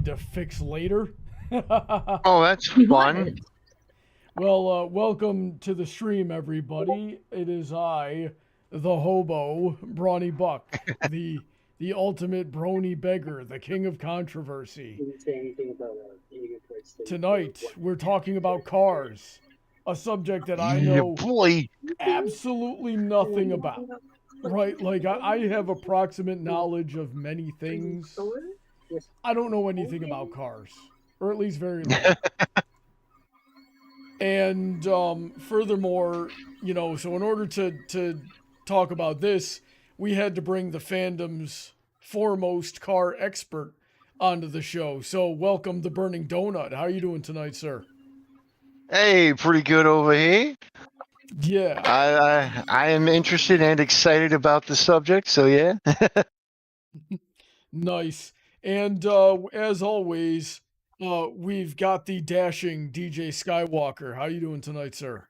to fix later. Oh, that's fun. Well, welcome to the stream, everybody. It is I, the hobo, Brawny Buck, the ultimate Brony beggar, the king of controversy. Tonight, we're talking about cars, a subject that I know absolutely nothing about. Right, like I have approximate knowledge of many things. I don't know anything about cars, or at least very little. And furthermore, you know, so in order to talk about this, we had to bring the fandom's foremost car expert onto the show. So welcome, the Burning Donut. How are you doing tonight, sir? Hey, pretty good over here. Yeah. I am interested and excited about the subject, so yeah. Nice. And as always, we've got the dashing DJ Skywalker. How you doing tonight, sir?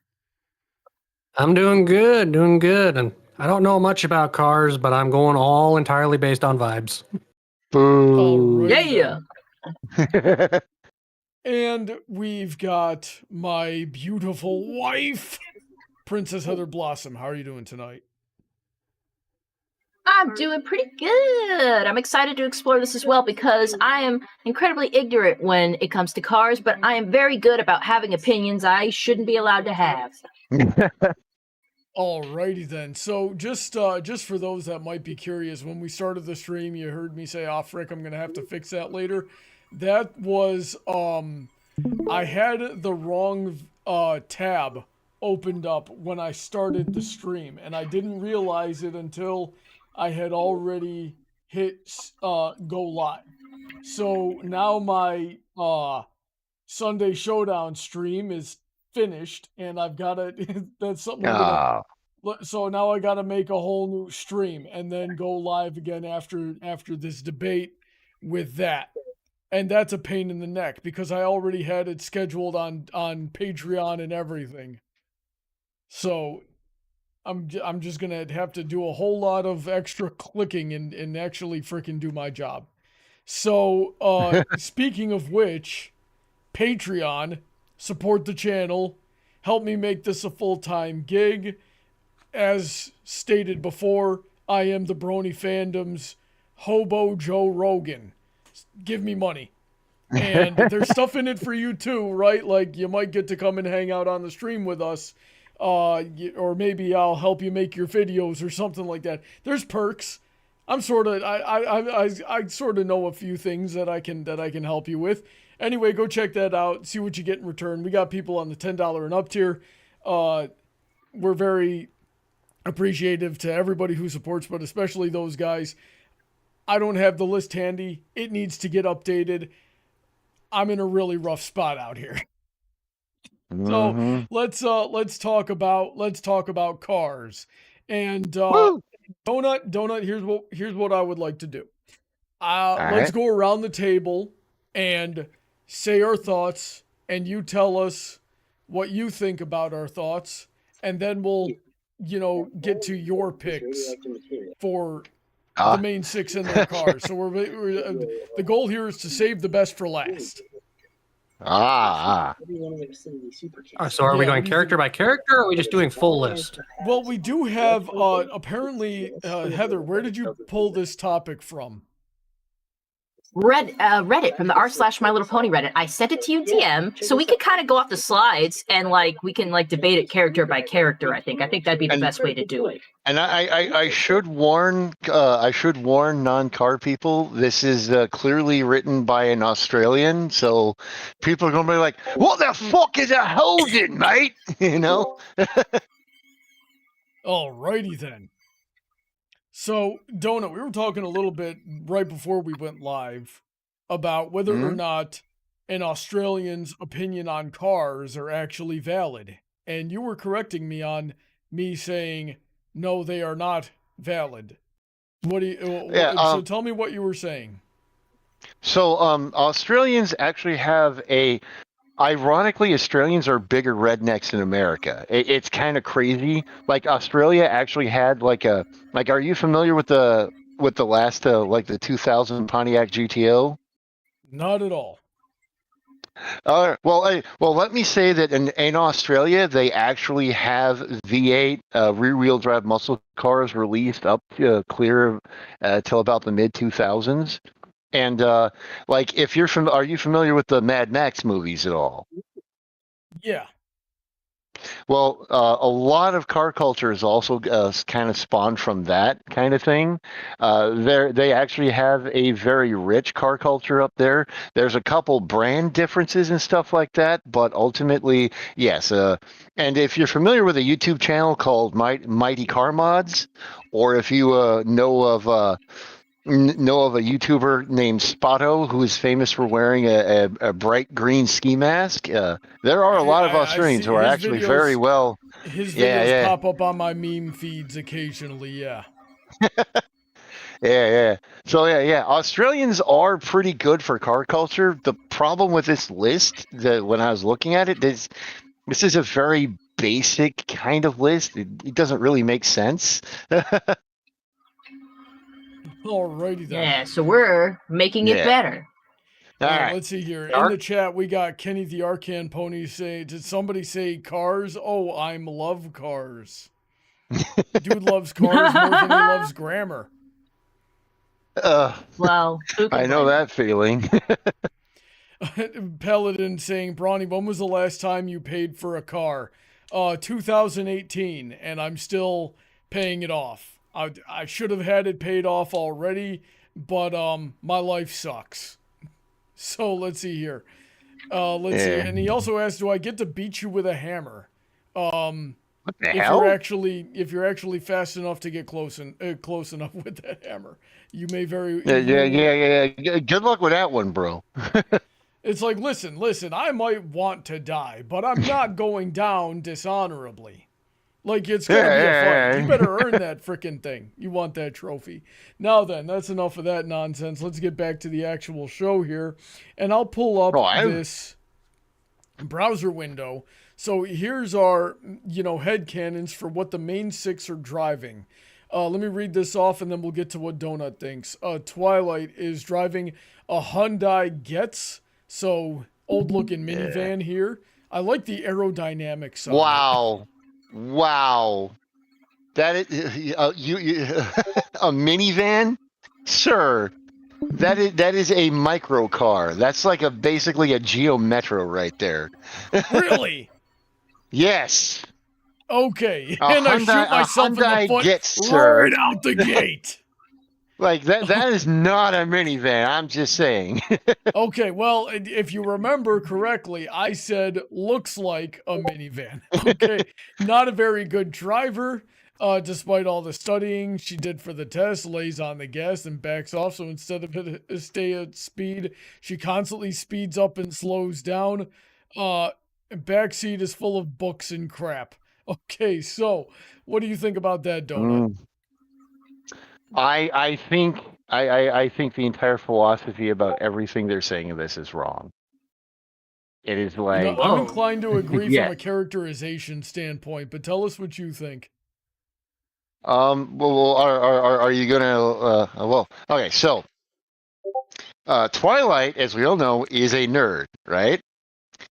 I'm doing good, and I don't know much about cars, but I'm going all entirely based on vibes. Boo. Yeah. And we've got my beautiful wife, Princess Heather Blossom. How are you doing tonight? I'm doing pretty good. I'm excited to explore this as well because I am incredibly ignorant when it comes to cars, but I am very good about having opinions I shouldn't be allowed to have. Alrighty then. So just for those that might be curious, when we started the stream, you heard me say, "Oh frick, I'm gonna have to fix that later." That was I had the wrong tab opened up when I started the stream, and I didn't realize it until I had already hit go live. So now my Sunday Showdown stream is finished, and I've got to that's something so now I got to make a whole new stream and then go live again after this debate with that. And that's a pain in the neck because I already had it scheduled on Patreon and everything. So I'm just going to have to do a whole lot of extra clicking and actually freaking do my job. So speaking of which, Patreon, support the channel, help me make this a full-time gig. As stated before, I am the Brony fandom's hobo Joe Rogan. Give me money. And there's stuff in it for you too, right? Like you might get to come and hang out on the stream with us. Or maybe I'll help you make your videos or something like that. There's perks. I sort of know a few things that I can help you with. Anyway, go check that out. See what you get in return. We got people on the $10 and up tier. We're very appreciative to everybody who supports, but especially those guys. I don't have the list handy. It needs to get updated. I'm in a really rough spot out here. So let's talk about cars. And Donut, here's what I would like to do. Let's go around the table and say our thoughts, and you tell us what you think about our thoughts, and then we'll, get to your picks for the main six in their cars. So the goal here is to save the best for last. So are we going character by character, or are we just doing full list? Well, we do have, apparently, Heather, where did you pull this topic from? Reddit, from the r/MyLittlePony Reddit. I sent it to you DM, so we could kind of go off the slides and we can debate it character by character. I think that'd be the best way to do it. And I should warn non-car people. This is clearly written by an Australian, so people are gonna be like, "What the fuck is a Holden, mate?" Alrighty then. So, Donut, we were talking a little bit right before we went live about whether or not an Australian's opinion on cars are actually valid. And you were correcting me on me saying, no, they are not valid. So tell me what you were saying. So, Australians actually have ironically, Australians are bigger rednecks in America. It's kind of crazy. Like Australia actually had are you familiar with the last the 2000 Pontiac GTO? Not at all. Well, let me say that in Australia, they actually have V8 rear-wheel drive muscle cars released up to clear till about the mid 2000s. And like, if you're are you familiar with the Mad Max movies at all? Yeah. Well, a lot of car culture is also kind of spawned from that kind of thing. They actually have a very rich car culture up there. There's a couple brand differences and stuff like that, but ultimately, yes. And if you're familiar with a YouTube channel called Mighty Car Mods, or if you know of a YouTuber named Spotto who is famous for wearing a bright green ski mask. There are a lot of Australians who are actually very well. His videos pop up on my meme feeds occasionally. Yeah. Yeah. So yeah. Australians are pretty good for car culture. The problem with this list, when I was looking at it, this is a very basic kind of list. It doesn't really make sense. Alrighty then. Yeah, so we're making it better. All right. Let's see here. In the chat, we got Kenny the Arcan Pony say, did somebody say cars? Oh, I'm love cars. Dude loves cars more than he loves grammar. Well, I know that feeling. Paladin saying, Brawny, when was the last time you paid for a car? 2018, and I'm still paying it off. I should have had it paid off already, but my life sucks. So let's see here. Let's see. And he also asked, do I get to beat you with a hammer? What the hell? If you're actually fast enough to get close enough with that hammer, you may very yeah. Good luck with that one, bro. It's like, listen, I might want to die, but I'm not going down dishonorably. Like, it's gonna be a fight. You better earn that frickin' thing. You want that trophy. Now then, that's enough of that nonsense. Let's get back to the actual show here. And I'll pull up this browser window. So here's our, headcanons for what the main six are driving. Let me read this off, and then we'll get to what Donut thinks. Twilight is driving a Hyundai Getz. So, old-looking minivan here. I like the aerodynamics of it. Wow. That is a minivan? Sir, that is a micro car. That's like basically a Geo Metro right there. Really? Yes. Okay. And I shoot myself in the foot right out the gate. Like, that is not a minivan, I'm just saying. Okay, well, if you remember correctly, I said looks like a minivan. Okay, not a very good driver, despite all the studying she did for the test, lays on the gas and backs off, so instead of it stay at speed, she constantly speeds up and slows down. Backseat is full of books and crap. Okay, so what do you think about that, Donut? I think the entire philosophy about everything they're saying in this is wrong. It is like I'm inclined to agree from a characterization standpoint, but tell us what you think. Well, are you gonna? Okay. So, Twilight, as we all know, is a nerd, right?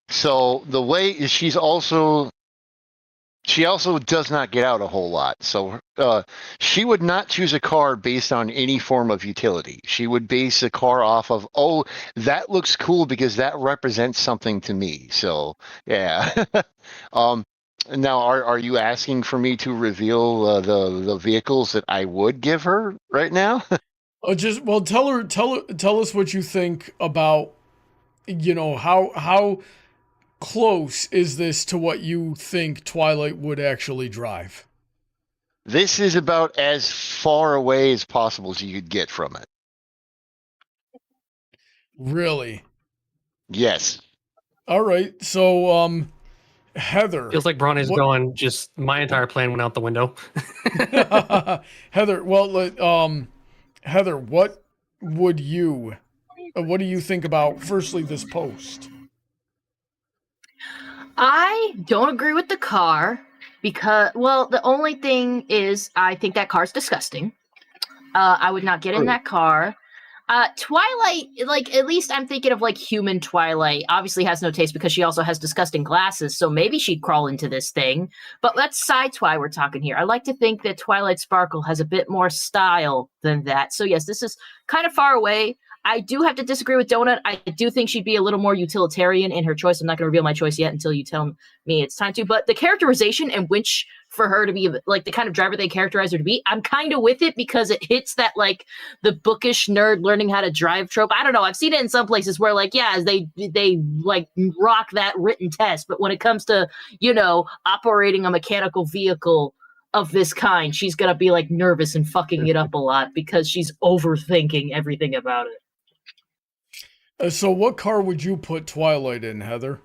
So the way she also does not get out a whole lot. So she would not choose a car based on any form of utility. She would base a car off of, oh, that looks cool because that represents something to me. So, yeah. Now, are you asking for me to reveal the vehicles that I would give her right now? Tell us what you think about, how close is this to what you think Twilight would actually drive? This is about as far away as possible as you could get from it. Really? Yes. All right. So, Heather. Feels like Brawny's going, just my entire plan went out the window. Heather, Heather, what do you think about, firstly, this post? I don't agree with the car because, the only thing is I think that car's disgusting. I would not get in that car. Twilight, like, at least I'm thinking of, like, human Twilight. Obviously has no taste because she also has disgusting glasses, so maybe she'd crawl into this thing. But let's sci-twi we're talking here. I like to think that Twilight Sparkle has a bit more style than that. So yes, this is kind of far away. I do have to disagree with Donut. I do think she'd be a little more utilitarian in her choice. I'm not going to reveal my choice yet until you tell me it's time to. But the characterization and which for her to be like the kind of driver they characterize her to be, I'm kind of with it because it hits that like the bookish nerd learning how to drive trope. I don't know. I've seen it in some places where like, yeah, they like rock that written test. But when it comes to, you know, operating a mechanical vehicle of this kind, she's going to be like nervous and fucking it up a lot because she's overthinking everything about it. So what car would you put Twilight in, Heather?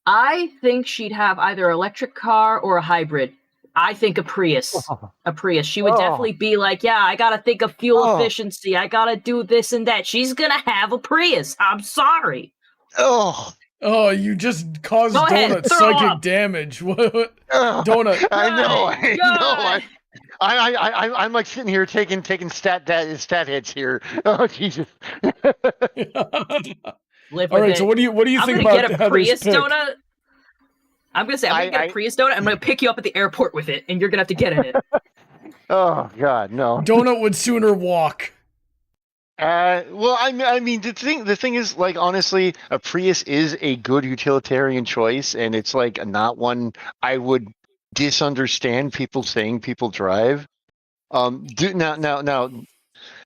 I think she'd have either an electric car or a hybrid. I think a Prius. A Prius. She would definitely be like, yeah, I gotta think of fuel efficiency. I gotta do this and that. She's gonna have a Prius. I'm sorry. Oh, you just caused Go ahead, Donut throw psychic up. damage. Donut. I know. I God. know. I'm like sitting here taking stat hits here. Oh Jesus! Live All with right. it. So what do you I'm think gonna about get a Heather's Prius pick? donut. I'm gonna say I'm gonna get a Prius donut. I'm gonna pick you up at the airport with it, and you're gonna have to get in it. Oh God, no. Donut would sooner walk. Well, I mean, the thing is, like, honestly, a Prius is a good utilitarian choice, and it's like not one I would disunderstand people saying people drive. Now.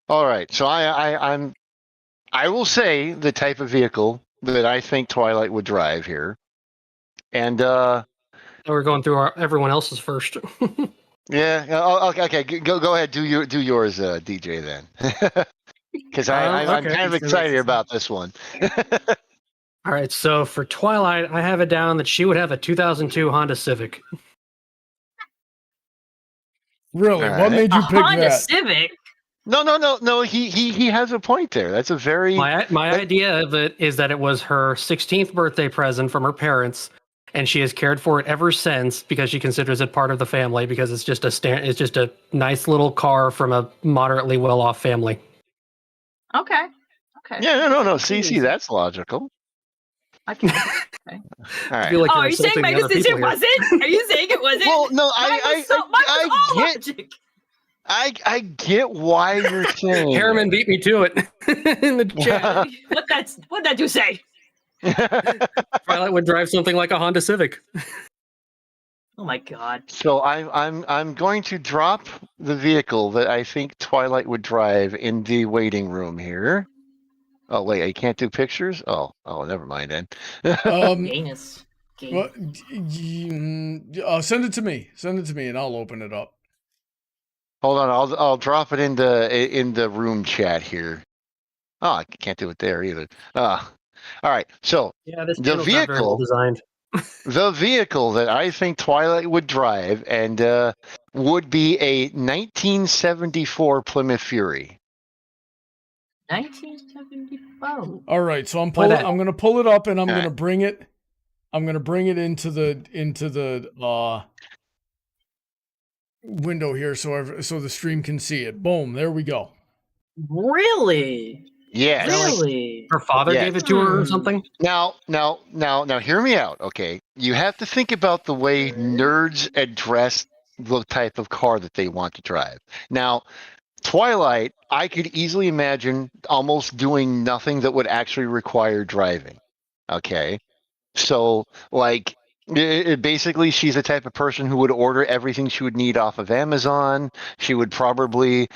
All right, so I will say the type of vehicle that I think Twilight would drive here, and We're going through everyone else's first. yeah, okay, go ahead, do yours, DJ then. Because I'm okay. kind of excited about this one. All right, so for Twilight, I have it down that she would have a 2002 Honda Civic. Really? All What right. made you pick Honda that? Civic. No. He has a point there. That's a very My idea of it is that it was her 16th birthday present from her parents, and she has cared for it ever since because she considers it part of the family because it's just a nice little car from a moderately well-off family. Okay. Yeah, no. See, that's logical. Okay. All right. I feel like Oh, you're are you saying insulting my the other decision people here. wasn't? Are you saying it wasn't? Well, no, Mine was all logic. I get why you're saying. Harriman beat me to it in the chat. What'd that do say? Twilight would drive something like a Honda Civic. Oh my god. So I'm going to drop the vehicle that I think Twilight would drive in the waiting room here. Oh wait, I can't do pictures. Oh, never mind then. Anus. Well, send it to me. Send it to me, and I'll open it up. Hold on, I'll drop it in the room chat here. Oh, I can't do it there either. All right. So Yeah, this the channel's not very well vehicle, designed. the vehicle that I think Twilight would drive and would be a 1974 Plymouth Fury. 1974. All right. So I'm that? going to pull it up, and I'm All going to right. bring it. I'm going to bring it into the window here, so the stream can see it. Boom. There we go. Really? Yes. Really? Her father Yeah. gave it to her or something? Now, hear me out, okay? You have to think about the way nerds address the type of car that they want to drive. Now, Twilight, I could easily imagine almost doing nothing that would actually require driving, okay? So, like, basically, she's the type of person who would order everything she would need off of Amazon. She would probably,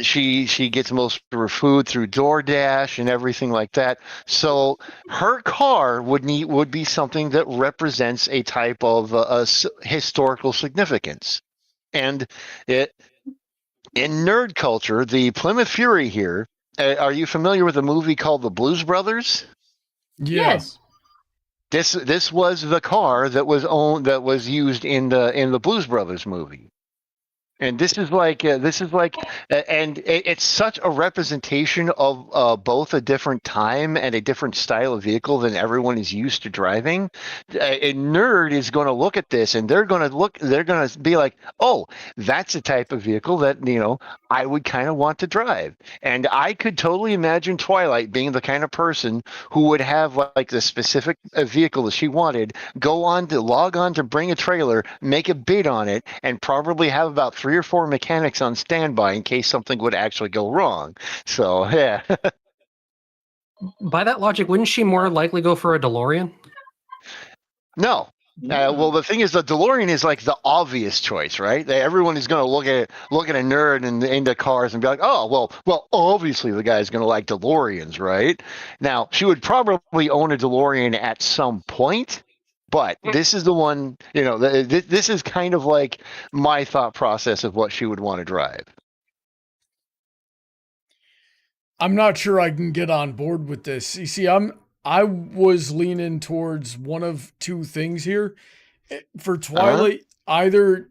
she gets most of her food through DoorDash and everything like that. So her car would be something that represents a type of historical significance. And in nerd culture, the Plymouth Fury here. Are you familiar with a movie called The Blues Brothers? Yeah. Yes. This was the car that was used in the Blues Brothers movie, And it's such a representation of both a different time and a different style of vehicle than everyone is used to driving. A nerd is going to look at this and they're going to be like, oh, that's a type of vehicle that, I would kind of want to drive. And I could totally imagine Twilight being the kind of person who would have like the specific vehicle that she wanted, log on to bring a trailer, make a bid on it, and probably have about 3 or 4 mechanics on standby in case something would actually go wrong. So, yeah. By that logic, wouldn't she more likely go for a DeLorean? No. Well, the thing is, the DeLorean is like the obvious choice, right? Everyone is going to look at a nerd into cars and be like, oh, well, obviously the guy's going to like DeLoreans, right? Now, she would probably own a DeLorean at some point, but this is the one, this is kind of like my thought process of what she would want to drive. I'm not sure I can get on board with this. You see, I was leaning towards one of two things here. For Twilight, either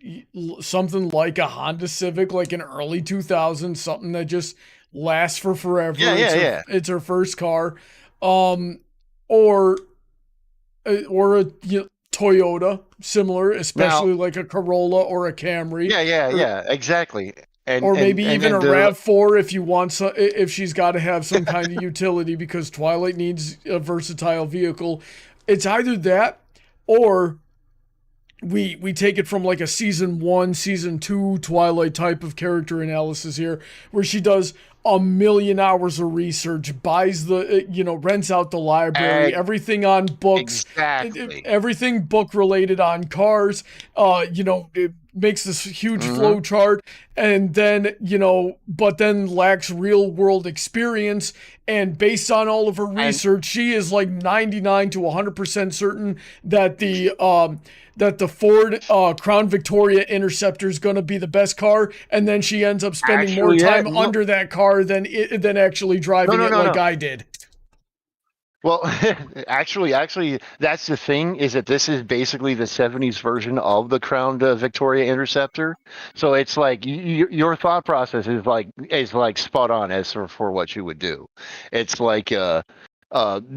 something like a Honda Civic, like an early 2000s, something that just lasts for forever. It's her first car. Or a Toyota, similar, especially like a Corolla or a Camry. Yeah, exactly. Or maybe even a RAV4 if you want if she's got to have some kind of utility, because Twilight needs a versatile vehicle. It's either that or we take it from like a season 1, season 2 Twilight type of character analysis here, where she does a million hours of research, buys rents out the library, everything on books, everything book related on cars, it makes this huge flow chart, and then, but then lacks real world experience. And based on all of her research, she is like 99 to 100% certain that the Ford Crown Victoria Interceptor is going to be the best car, and then she ends up spending more time under that car than actually driving like I did. Well, actually, that's the thing, is that this is basically the 70s version of the Crown Victoria Interceptor. So it's like your thought process is like spot on as for what you would do. It's like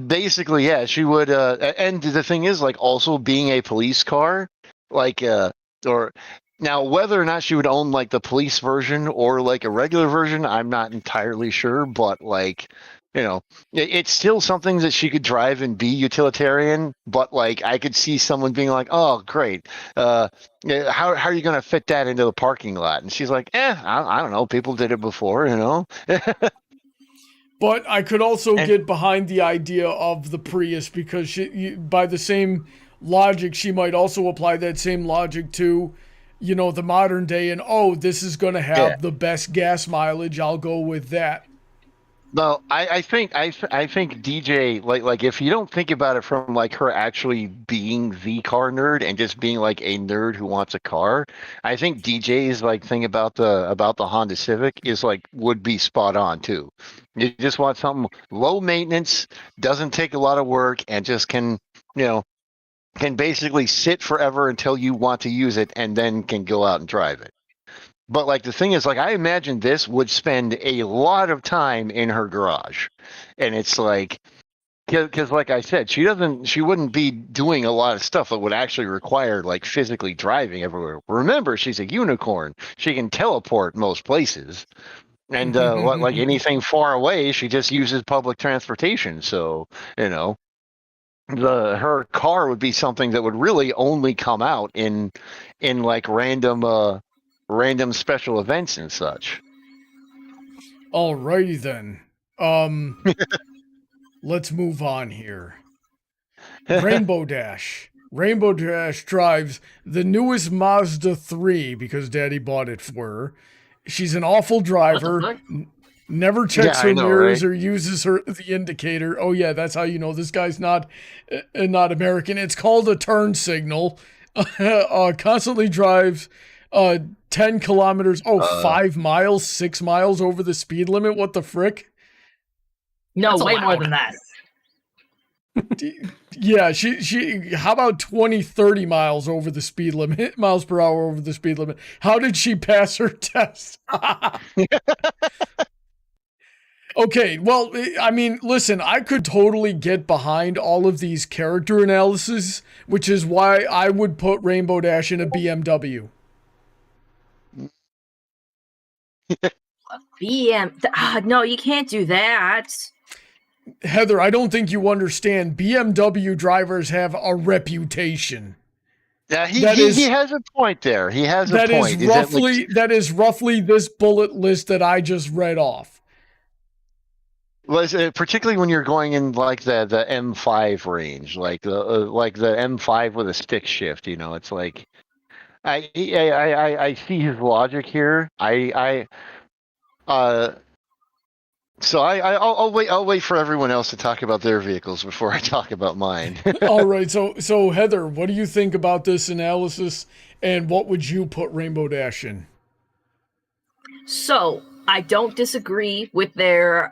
basically, yeah, she would. And the thing is, like, also being a police car, or now whether or not she would own like the police version or like a regular version, I'm not entirely sure, but like, it's still something that she could drive and be utilitarian. But like, I could see someone being like, "Oh, great! How are you going to fit that into the parking lot?" And she's like, I don't know. People did it before, But I could also get behind the idea of the Prius, because by the same logic, she might also apply that same logic to, the modern day, and this is going to have the best gas mileage. I'll go with that. No, I think DJ, like if you don't think about it from like her actually being the car nerd and just being like a nerd who wants a car, I think DJ's like thing about the Honda Civic is like would be spot on too. You just want something low maintenance, doesn't take a lot of work, and just can basically sit forever until you want to use it, and then can go out and drive it. But like the thing is, like, I imagine this would spend a lot of time in her garage, and it's like, because like I said, she wouldn't be doing a lot of stuff that would actually require like physically driving everywhere. Remember, she's a unicorn; she can teleport most places, and like anything far away, she just uses public transportation. So her car would be something that would really only come out in like random special events and such. Alrighty then. Let's move on here. Rainbow Dash. Rainbow Dash drives the newest Mazda 3 because Daddy bought it for her. She's an awful driver. Never checks her mirrors, right? Or uses the indicator. Oh yeah, that's how you know this guy's not American. It's called a turn signal. Constantly drives 10 kilometers, 5 miles, 6 miles over the speed limit. What the frick? No, way more than that. Yeah, she how about 20, 30 miles over the speed limit, miles per hour over the speed limit? How did she pass her test? Okay, well, I mean, listen, I could totally get behind all of these character analysis, which is why I would put Rainbow Dash in a BMW. No, you can't do that. Heather, I don't think you understand. BMW drivers have a reputation. Yeah, he has a point there. He has a point. That is roughly this bullet list that I just read off. Particularly when you're going in like the M5 range, like the M5 with a stick shift. You know, it's like I see his logic here. So I'll wait for everyone else to talk about their vehicles before I talk about mine. All right, so Heather, what do you think about this analysis, and what would you put Rainbow Dash in? So I don't disagree with their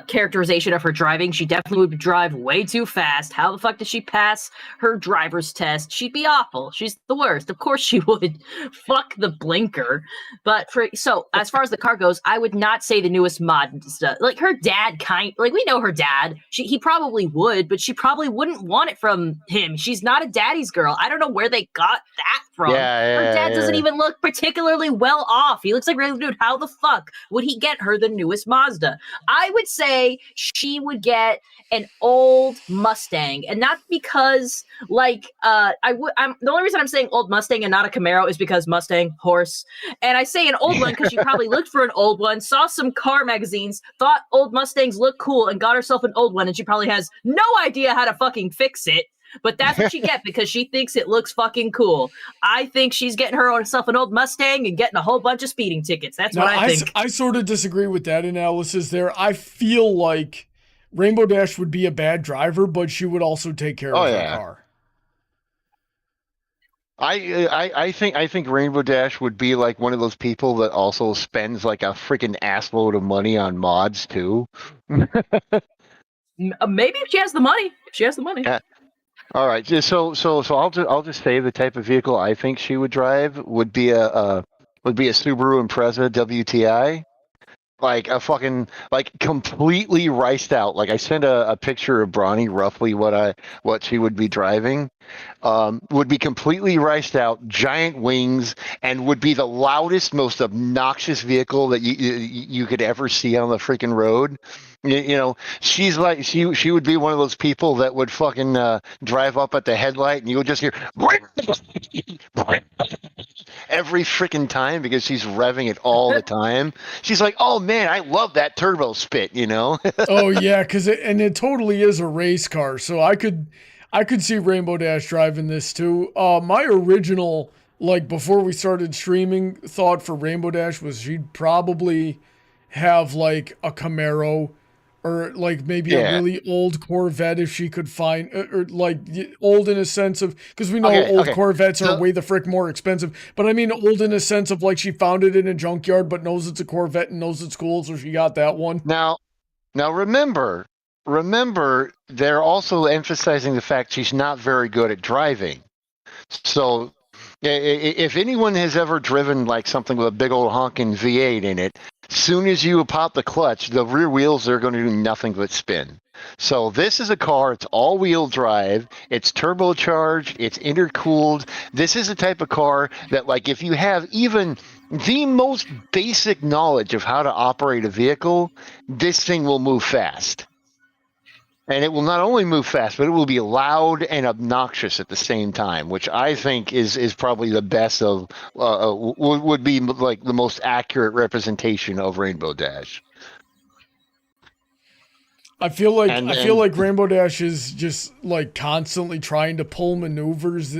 characterization of her driving. She definitely would drive way too fast. How the fuck does she pass her driver's test? She'd be awful. She's the worst. Of course she would. Fuck the blinker. But so as far as the car goes, I would not say the newest Mazda. Like her dad we know her dad. He probably would, but she probably wouldn't want it from him. She's not a daddy's girl. I don't know where they got that from. Her dad doesn't even look particularly well off. He looks like a regular dude. How the fuck would he get her the newest Mazda? I would say she would get an old Mustang, and not because the only reason I'm saying old Mustang and not a Camaro is because Mustang, horse, and I say an old one because she probably looked for an old one, saw some car magazines, thought old Mustangs look cool, and got herself an old one, and she probably has no idea how to fucking fix it. But that's what she get because she thinks it looks fucking cool. I think she's getting herself an old Mustang and getting a whole bunch of speeding tickets. That's what I think. I sort of disagree with that analysis there. I feel like Rainbow Dash would be a bad driver, but she would also take care of her car. I think Rainbow Dash would be like one of those people that also spends like a freaking assload of money on mods too. Maybe if she has the money. Yeah. All right, so I'll just say the type of vehicle I think she would drive would be a Subaru Impreza WTI, like a fucking completely riced out. Like I sent a picture of Brawny, roughly what she would be driving. Would be completely riced out, giant wings, and would be the loudest, most obnoxious vehicle that you could ever see on the freaking road. You know, she's like she would be one of those people that would fucking drive up at the headlight, and you would just hear every freaking time because she's revving it all the time. She's like, "Oh man, I love that turbo spit," you know. Oh yeah, because it totally is a race car. So I could see Rainbow Dash driving this too. My original, like before we started streaming, thought for Rainbow Dash was she'd probably have like a Camaro, or like maybe a really old Corvette if she could find, or like old in a sense of, because we know old Corvettes are way the frick more expensive, but I mean old in a sense of like she found it in a junkyard but knows it's a Corvette and knows it's cool, so she got that one. Now remember, they're also emphasizing the fact she's not very good at driving. So if anyone has ever driven like something with a big old honking V8 in it, soon as you pop the clutch, the rear wheels are going to do nothing but spin. So this is a car, it's all-wheel drive, it's turbocharged, it's intercooled. This is a type of car that, like, if you have even the most basic knowledge of how to operate a vehicle, this thing will move fast. And it will not only move fast, but it will be loud and obnoxious at the same time, which I think is probably the best of, would be like the most accurate representation of Rainbow Dash. I feel like Rainbow Dash is just like constantly trying to pull maneuvers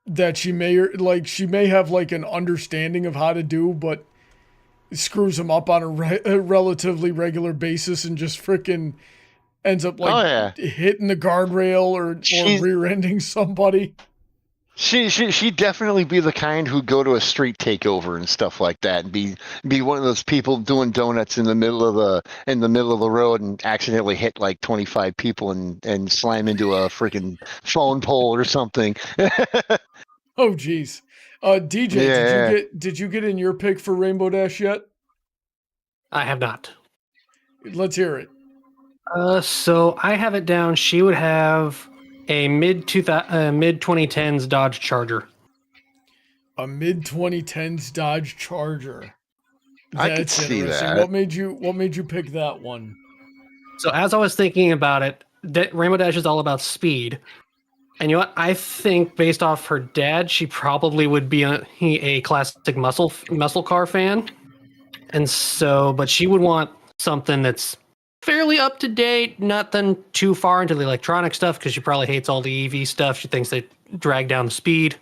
that she may have like an understanding of how to do, but screws them up on a relatively regular basis and just frickin' ends up like hitting the guardrail or rear-ending somebody. She'd definitely be the kind who'd go to a street takeover and stuff like that, and be one of those people doing donuts in the middle of the road and accidentally hit like 25 people and slam into a freaking phone pole or something. Oh, geez. DJ, Yeah. did you get in your pick for Rainbow Dash yet? I have not. Let's hear it. So I have it down. She would have a mid 2010s Dodge Charger. A mid 2010s Dodge Charger. I could see interesting. that. What made you pick that one? So as I was thinking about it, Rainbow Dash is all about speed. And you know what? I think based off her dad, she probably would be a classic muscle car fan. And so, but she would want something that's fairly up to date, nothing too far into the electronic stuff, because she probably hates all the EV stuff. She thinks they drag down the speed.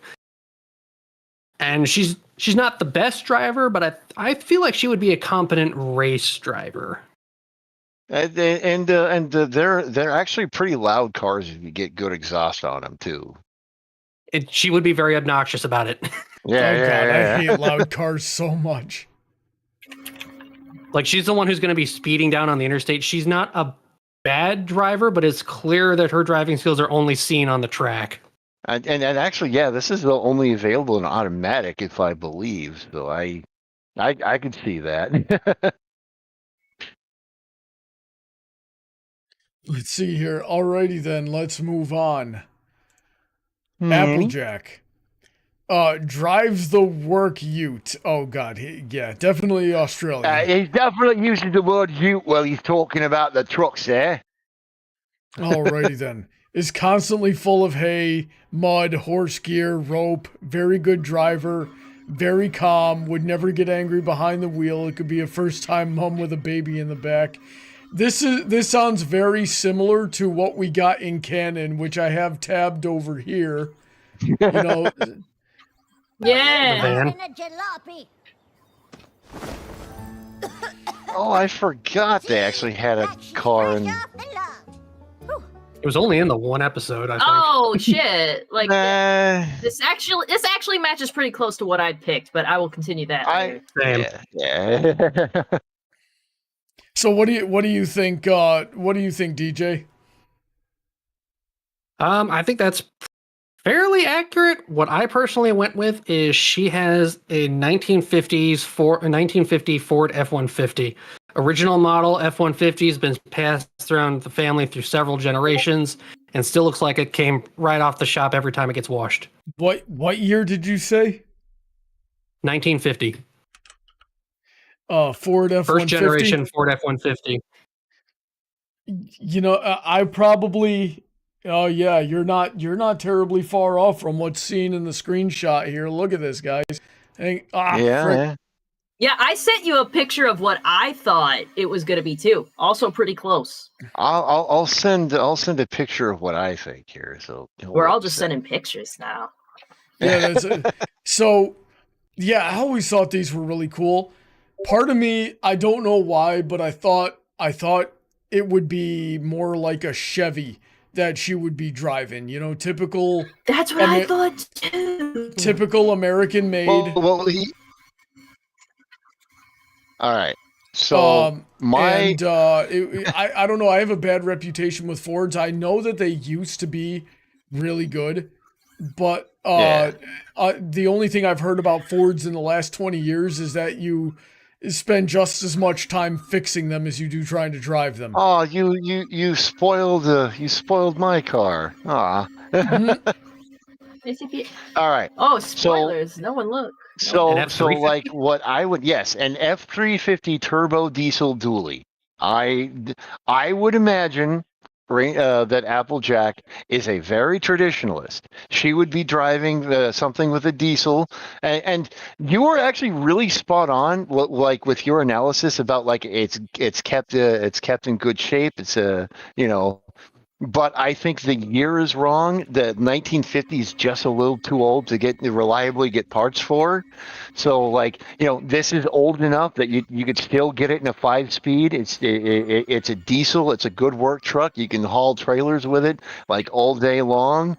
And she's not the best driver, but I feel like she would be a competent race driver. And they're actually pretty loud cars if you get good exhaust on them too. She would be very obnoxious about it. I hate loud cars so much. Like, she's the one who's going to be speeding down on the interstate. She's not a bad driver, but it's clear that her driving skills are only seen on the track. And actually, yeah, this is the only available in automatic, if I believe. So I could see that. Let's see here. Alrighty then, let's move on. Applejack. Drives the work ute. Oh god, definitely Australian. He's definitely using the word ute while he's talking about the trucks there. Alrighty then. Is constantly full of hay, mud, horse gear, rope, very good driver, very calm, would never get angry behind the wheel. It could be a first-time mom with a baby in the back. This sounds very similar to what we got in canon, which I have tabbed over here. You know, Yeah. Oh, I forgot they actually had a car in. It was only in the one episode, I think. Oh shit! Like Uh, this actually matches pretty close to what I picked, but I will continue that. Same. Yeah. so what do you think? What do you think, DJ? I think that's fairly accurate. What I personally went with is she has a 1950 Ford F-150. Original model F-150 has been passed around the family through several generations and still looks like it came right off the shop every time it gets washed. What year did you say? 1950. Ford F-150. First generation Ford F-150. You know, I probably. Oh yeah, you're not terribly far off from what's seen in the screenshot here. Look at this, guys. Frick. Yeah, I sent you a picture of what I thought it was going to be too. Also pretty close. I'll send a picture of what I think here. So We're all just sending pictures now. Yeah, so yeah, I always thought these were really cool. Part of me, I don't know why, but I thought it would be more like a Chevy that she would be driving. You know, typical. That's what I thought too. Typical American made. All right. So I don't know. I have a bad reputation with Fords. I know that they used to be really good, but the only thing I've heard about Fords in the last 20 years is that you spend just as much time fixing them as you do trying to drive them. Oh, you spoiled my car. Ah. All right. Oh, spoilers! No one looked. So like what I would an F-350 turbo diesel dually. I would imagine that Applejack is a very traditionalist. She would be driving something with a diesel, and you were actually really spot on. Like with your analysis about like it's kept in good shape. It's But I think the year is wrong. The 1950 is just a little too old to reliably get parts for. So, like, this is old enough that you could still get it in a 5-speed. It's a diesel. It's a good work truck. You can haul trailers with it like all day long.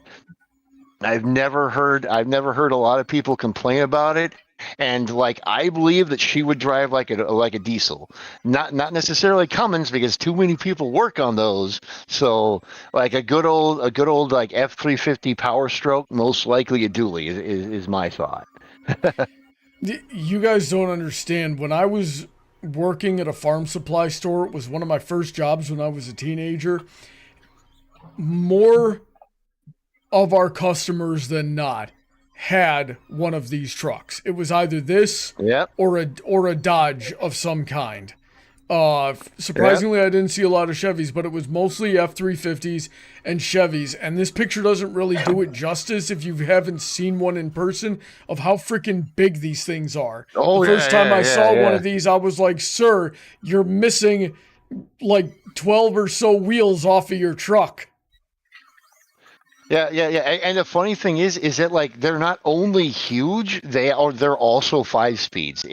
I've never heard a lot of people complain about it. And like I believe that she would drive like a diesel, not necessarily Cummins because too many people work on those. So like a good old like F350 Power Stroke, most likely a dually is my thought. You guys don't understand. When I was working at a farm supply store, it was one of my first jobs when I was a teenager. More of our customers than not had one of these trucks. It was either this Yep. or a Dodge of some kind. Surprisingly, I didn't see a lot of Chevys, but it was mostly F-350s and Chevys. And this picture doesn't really do it justice if you haven't seen one in person of how freaking big these things are. Oh, the first time I saw one of these, I was like, sir, you're missing like 12 or so wheels off of your truck. Yeah. And the funny thing is that like they're not only huge, they're also 5 speeds.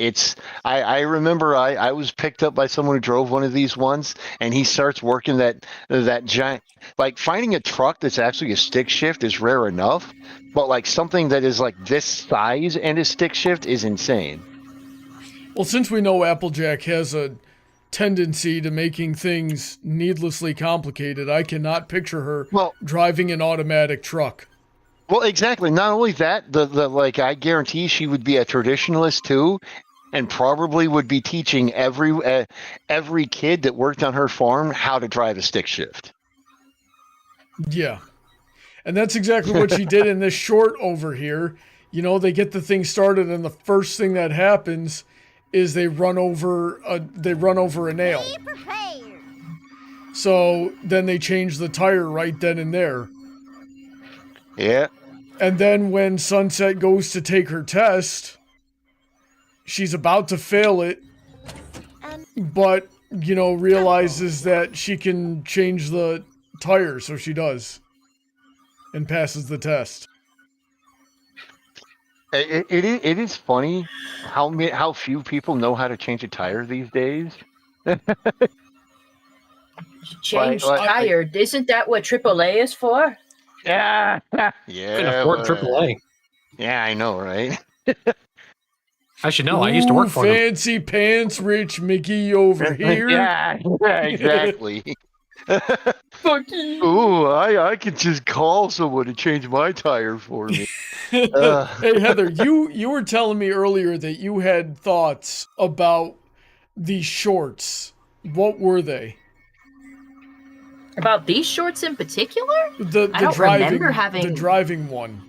I remember I was picked up by someone who drove one of these once, and he starts working that giant. Like finding a truck that's actually a stick shift is rare enough, but like something that is like this size and a stick shift is insane. Well, since we know Applejack has a tendency to making things needlessly complicated, I cannot picture her driving an automatic truck. Well, exactly. Not only that, the like I guarantee she would be a traditionalist too, and probably would be teaching every kid that worked on her farm how to drive a stick shift. Yeah. And that's exactly what she did in this short over here. You know, they get the thing started, and the first thing that happens is they run over a nail. So then they change the tire right then and there. Yeah. And then when Sunset goes to take her test, she's about to fail it, but, you know, realizes that she can change the tire, so she does. And passes the test. It is funny how few people know how to change a tire these days. Change tire. Isn't that what AAA is for? Yeah. Couldn't afford AAA. Yeah, I know, right? I should know. I used to work for them. Fancy pants, Rich Mickey over here. Yeah, exactly. Fuck you. Ooh, I could just call someone to change my tire for me. Hey Heather, you were telling me earlier that you had thoughts about these shorts. What were they? About these shorts in particular? The I don't remember having the driving one.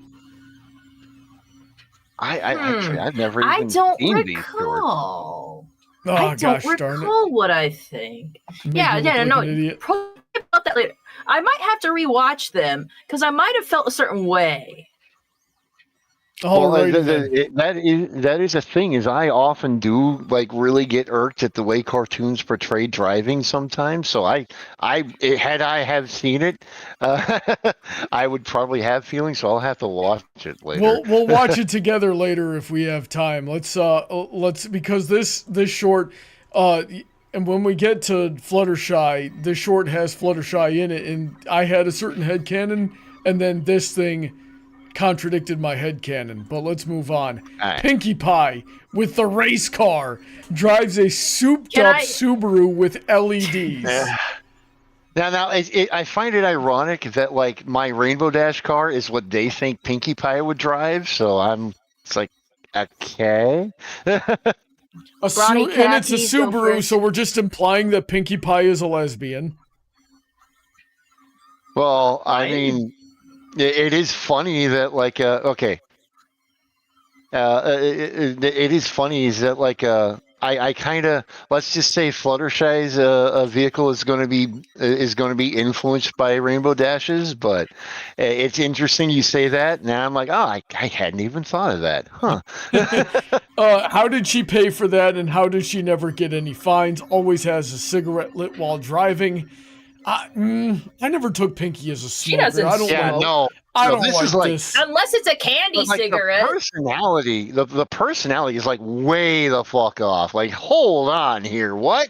I've never even seen these shorts. Oh, I don't recall what I think. Yeah, no. Probably about that later. I might have to rewatch them because I might have felt a certain way. That is a thing. Is I often do like really get irked at the way cartoons portray driving sometimes. So had I have seen it, I would probably have feelings. So I'll have to watch it later. We'll watch it together later if we have time. Let's because this short, and when we get to Fluttershy, this short has Fluttershy in it, and I had a certain headcanon, and then this thing contradicted my headcanon, but let's move on. Right. Pinkie Pie with the race car drives a souped-up Subaru with LEDs. Now, I find it ironic that like my Rainbow Dash car is what they think Pinkie Pie would drive, so it's like, okay. And it's a Subaru, so we're just implying that Pinkie Pie is a lesbian. Well, I mean, it is funny that like it is funny is that like I kind of, let's just say Fluttershy's vehicle is going to be influenced by Rainbow Dash's, but it's interesting you say that. Now I'm like, I hadn't even thought of that, huh? How did she pay for that, and how did she never get any fines? Always has a cigarette lit while driving. I never took Pinkie as a smoker. She doesn't smoke. I don't like this. Unless it's a candy cigarette. The personality is like way the fuck off. Like, hold on here. What?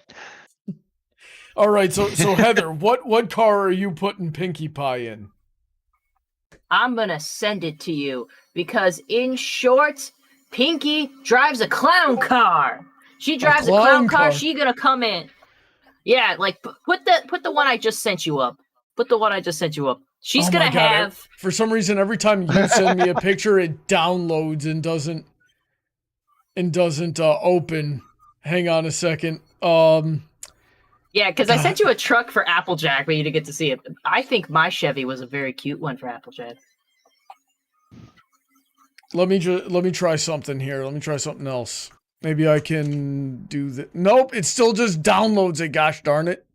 All right, so Heather, what car are you putting Pinkie Pie in? I'm gonna send it to you because, in short, Pinky drives a clown car. She drives a clown car. She gonna come in. Yeah, like put the one I just sent you up. Put the one I just sent you up. She's gonna have. For some reason, every time you send me a picture, it downloads and doesn't open. Hang on a second. Yeah, because I sent you a truck for Applejack, but you didn't get to see it. I think my Chevy was a very cute one for Applejack. Let me try something here. Let me try something else. Maybe I can do that. Nope, it still just downloads it. Gosh darn it.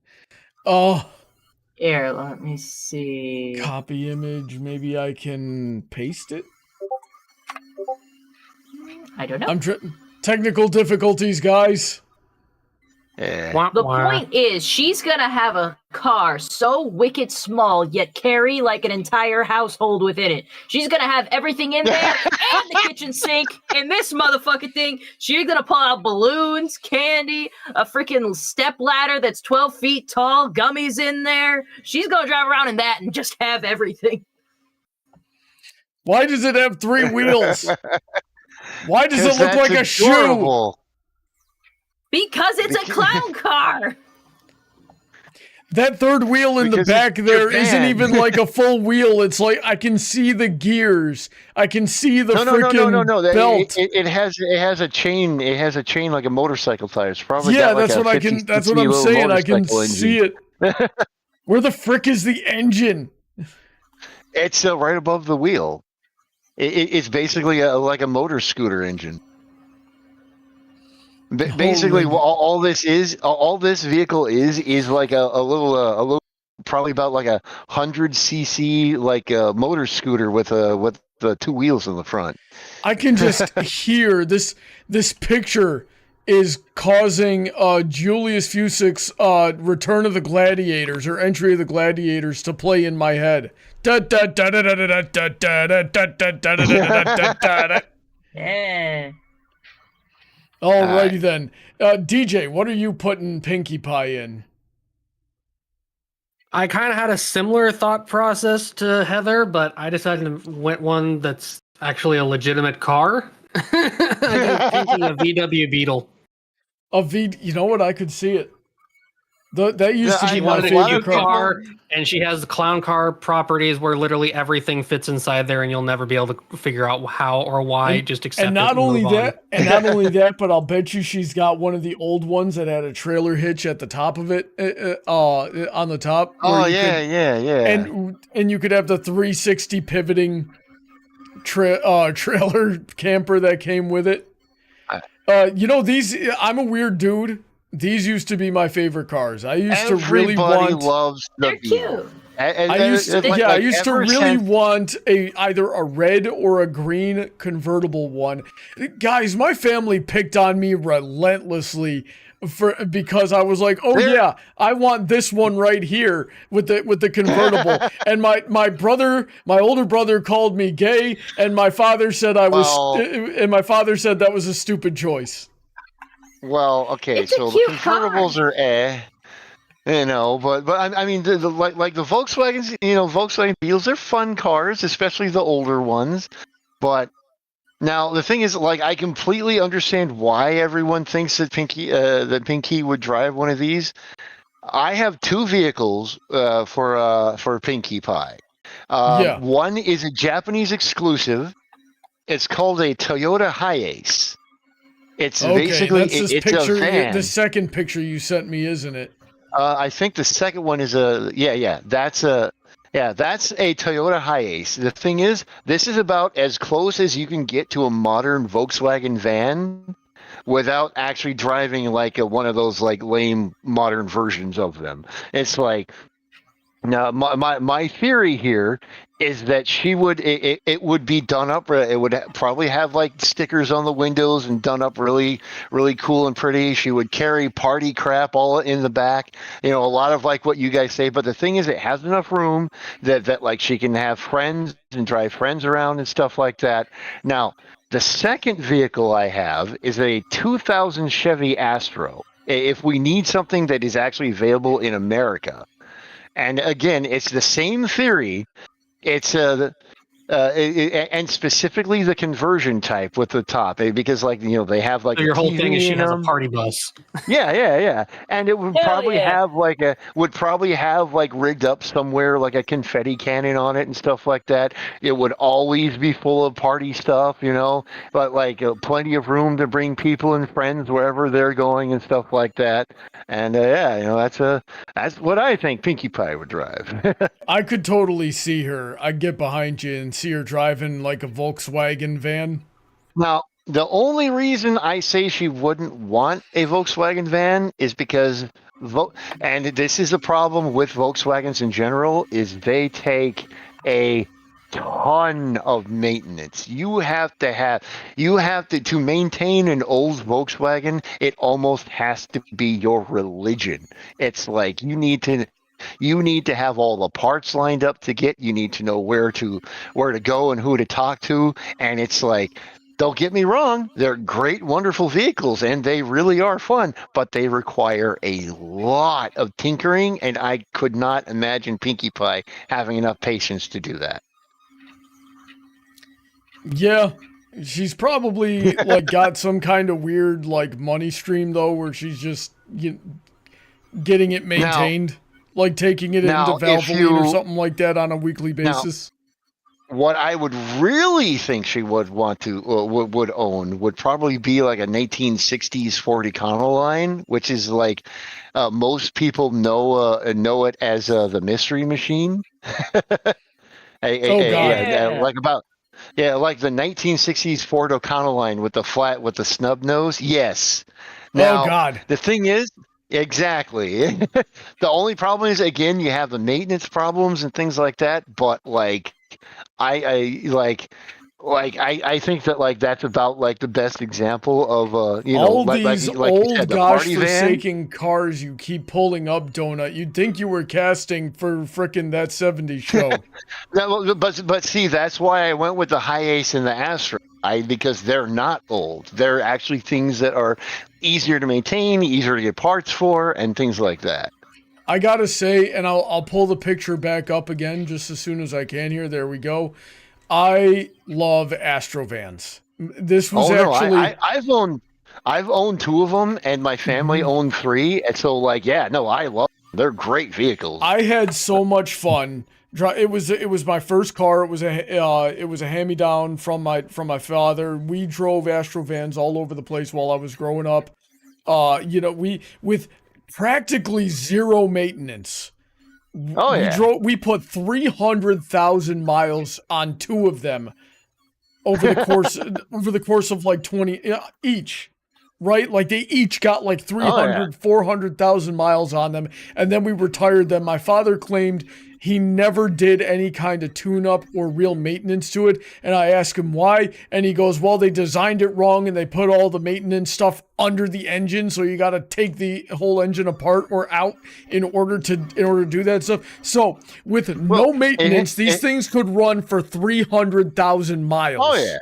Here, let me see. Copy image. Maybe I can paste it. I don't know. Technical difficulties, guys. The point is, she's gonna have a car so wicked small, yet carry like an entire household within it. She's gonna have everything in there, and the kitchen sink, and this motherfucking thing. She's gonna pull out balloons, candy, a freaking step ladder that's 12 feet tall, gummies in there. She's gonna drive around in that and just have everything. Why does it have 3 wheels? Why does it look like a shoe? Because it's a clown car. That third wheel in the back there isn't even like a full wheel. It's like I can see the gears. I can see the freaking belt. It has a chain. It has a chain like a motorcycle tire. It's probably that's what I can. That's what I'm saying. I can see it. Where the frick is the engine? It's right above the wheel. It's basically like a motor scooter engine. Basically, all this vehicle is like a little, probably about like 100cc like a motor scooter with the 2 wheels in the front. I can just hear this picture is causing Julius Fusick's Return of the Gladiators or Entry of the Gladiators to play in my head. Yeah. Alrighty then. DJ, what are you putting Pinkie Pie in? I kind of had a similar thought process to Heather, but I decided to went one that's actually a legitimate car. I gave Pinkie a VW Beetle. You know what? I could see it. That used to be my favorite car. And she has the clown car properties where literally everything fits inside there, and you'll never be able to figure out how or why. Just accept it. And not only that, but I'll bet you she's got one of the old ones that had a trailer hitch at the top of it, on the top. Oh yeah. And you could have the 360 pivoting trailer camper that came with it. I'm a weird dude. These used to be my favorite cars. I used to really want. Everybody loves the Beetle. I used to really want either a red or a green convertible one. Guys, my family picked on me relentlessly because I was like, I want this one right here with the convertible. And my older brother called me gay, and my father said that was a stupid choice. Well, okay, so the convertibles are but I mean, the Volkswagens, Volkswagen Beetles, they're fun cars, especially the older ones. But now the thing is, like, I completely understand why everyone thinks that Pinkie would drive one of these. I have 2 vehicles for Pinkie Pie. One is a Japanese exclusive. It's called a Toyota Hiace. It's basically it's picture, a van. The second picture you sent me, isn't it? I think the second one is that's a Toyota Hiace. The thing is, this is about as close as you can get to a modern Volkswagen van without actually driving like one of those like lame modern versions of them. It's like, now my theory here is that it would be done up. It would probably have like stickers on the windows and done up really, really cool and pretty. She would carry party crap all in the back. A lot of like what you guys say. But the thing is, it has enough room that like she can have friends and drive friends around and stuff like that. Now, the second vehicle I have is a 2000 Chevy Astro. If we need something that is actually available in America. And again, it's the same theory. It's and specifically the conversion type with the top, because like they have like So your a whole TV thing is she in has a them. party bus. Yeah, and it would Hell probably yeah. have like rigged up somewhere like a confetti cannon on it and stuff like that. It would always be full of party stuff, but like plenty of room to bring people and friends wherever they're going and stuff like that. And that's what I think Pinkie Pie would drive. I could totally see her. I'd get behind you and see her driving like a Volkswagen van. Now, the only reason I say she wouldn't want a Volkswagen van is because, and this is a problem with Volkswagens in general, is they take a ton of maintenance. You have to maintain an old Volkswagen. It almost has to be your religion. It's like you need to have all the parts lined up to get. You need to know where to go and who to talk to. And it's like, don't get me wrong, they're great, wonderful vehicles, and they really are fun, but they require a lot of tinkering, and I could not imagine Pinkie Pie having enough patience to do that. Yeah, she's probably like got some kind of weird like money stream though, where she's just getting it maintained, like taking it into Valvoline or something like that on a weekly basis. What I would really think she would want to would own would probably be like a 1960s Ford Econoline, which is like most people know it as the Mystery Machine. God! Like the 1960s Ford Econoline with the snub nose. Yes. Now, oh God! The thing is. Exactly. The only problem is, again, you have the maintenance problems and things like that. But like, I think that like that's about like the best example of all these old said, gosh-forsaken cars you keep pulling up, Donut. You'd think you were casting for frickin' that '70s show. But see, that's why I went with the Hi-Ace and the Astro. Because they're not old. They're actually things that are easier to maintain, easier to get parts for, and things like that. I gotta say, and I'll pull the picture back up again just as soon as I can here. There we go. I love Astrovans. This was I've owned two of them, and my family owned three, and so like I love them. They're great vehicles. I had so much fun. It was my first car. It was a hand-me-down from my father. We drove Astrovans all over the place while I was growing up. We with practically zero maintenance. We put 300,000 miles on two of them over the course of like 20 each. Right? Like they each got like 400,000 miles on them, and then we retired them. My father claimed he never did any kind of tune-up or real maintenance to it, and I asked him why, and he goes, well, they designed it wrong, and they put all the maintenance stuff under the engine, so you got to take the whole engine apart or out in order to do that stuff. So with no maintenance, these things could run for 300,000 miles. Oh yeah.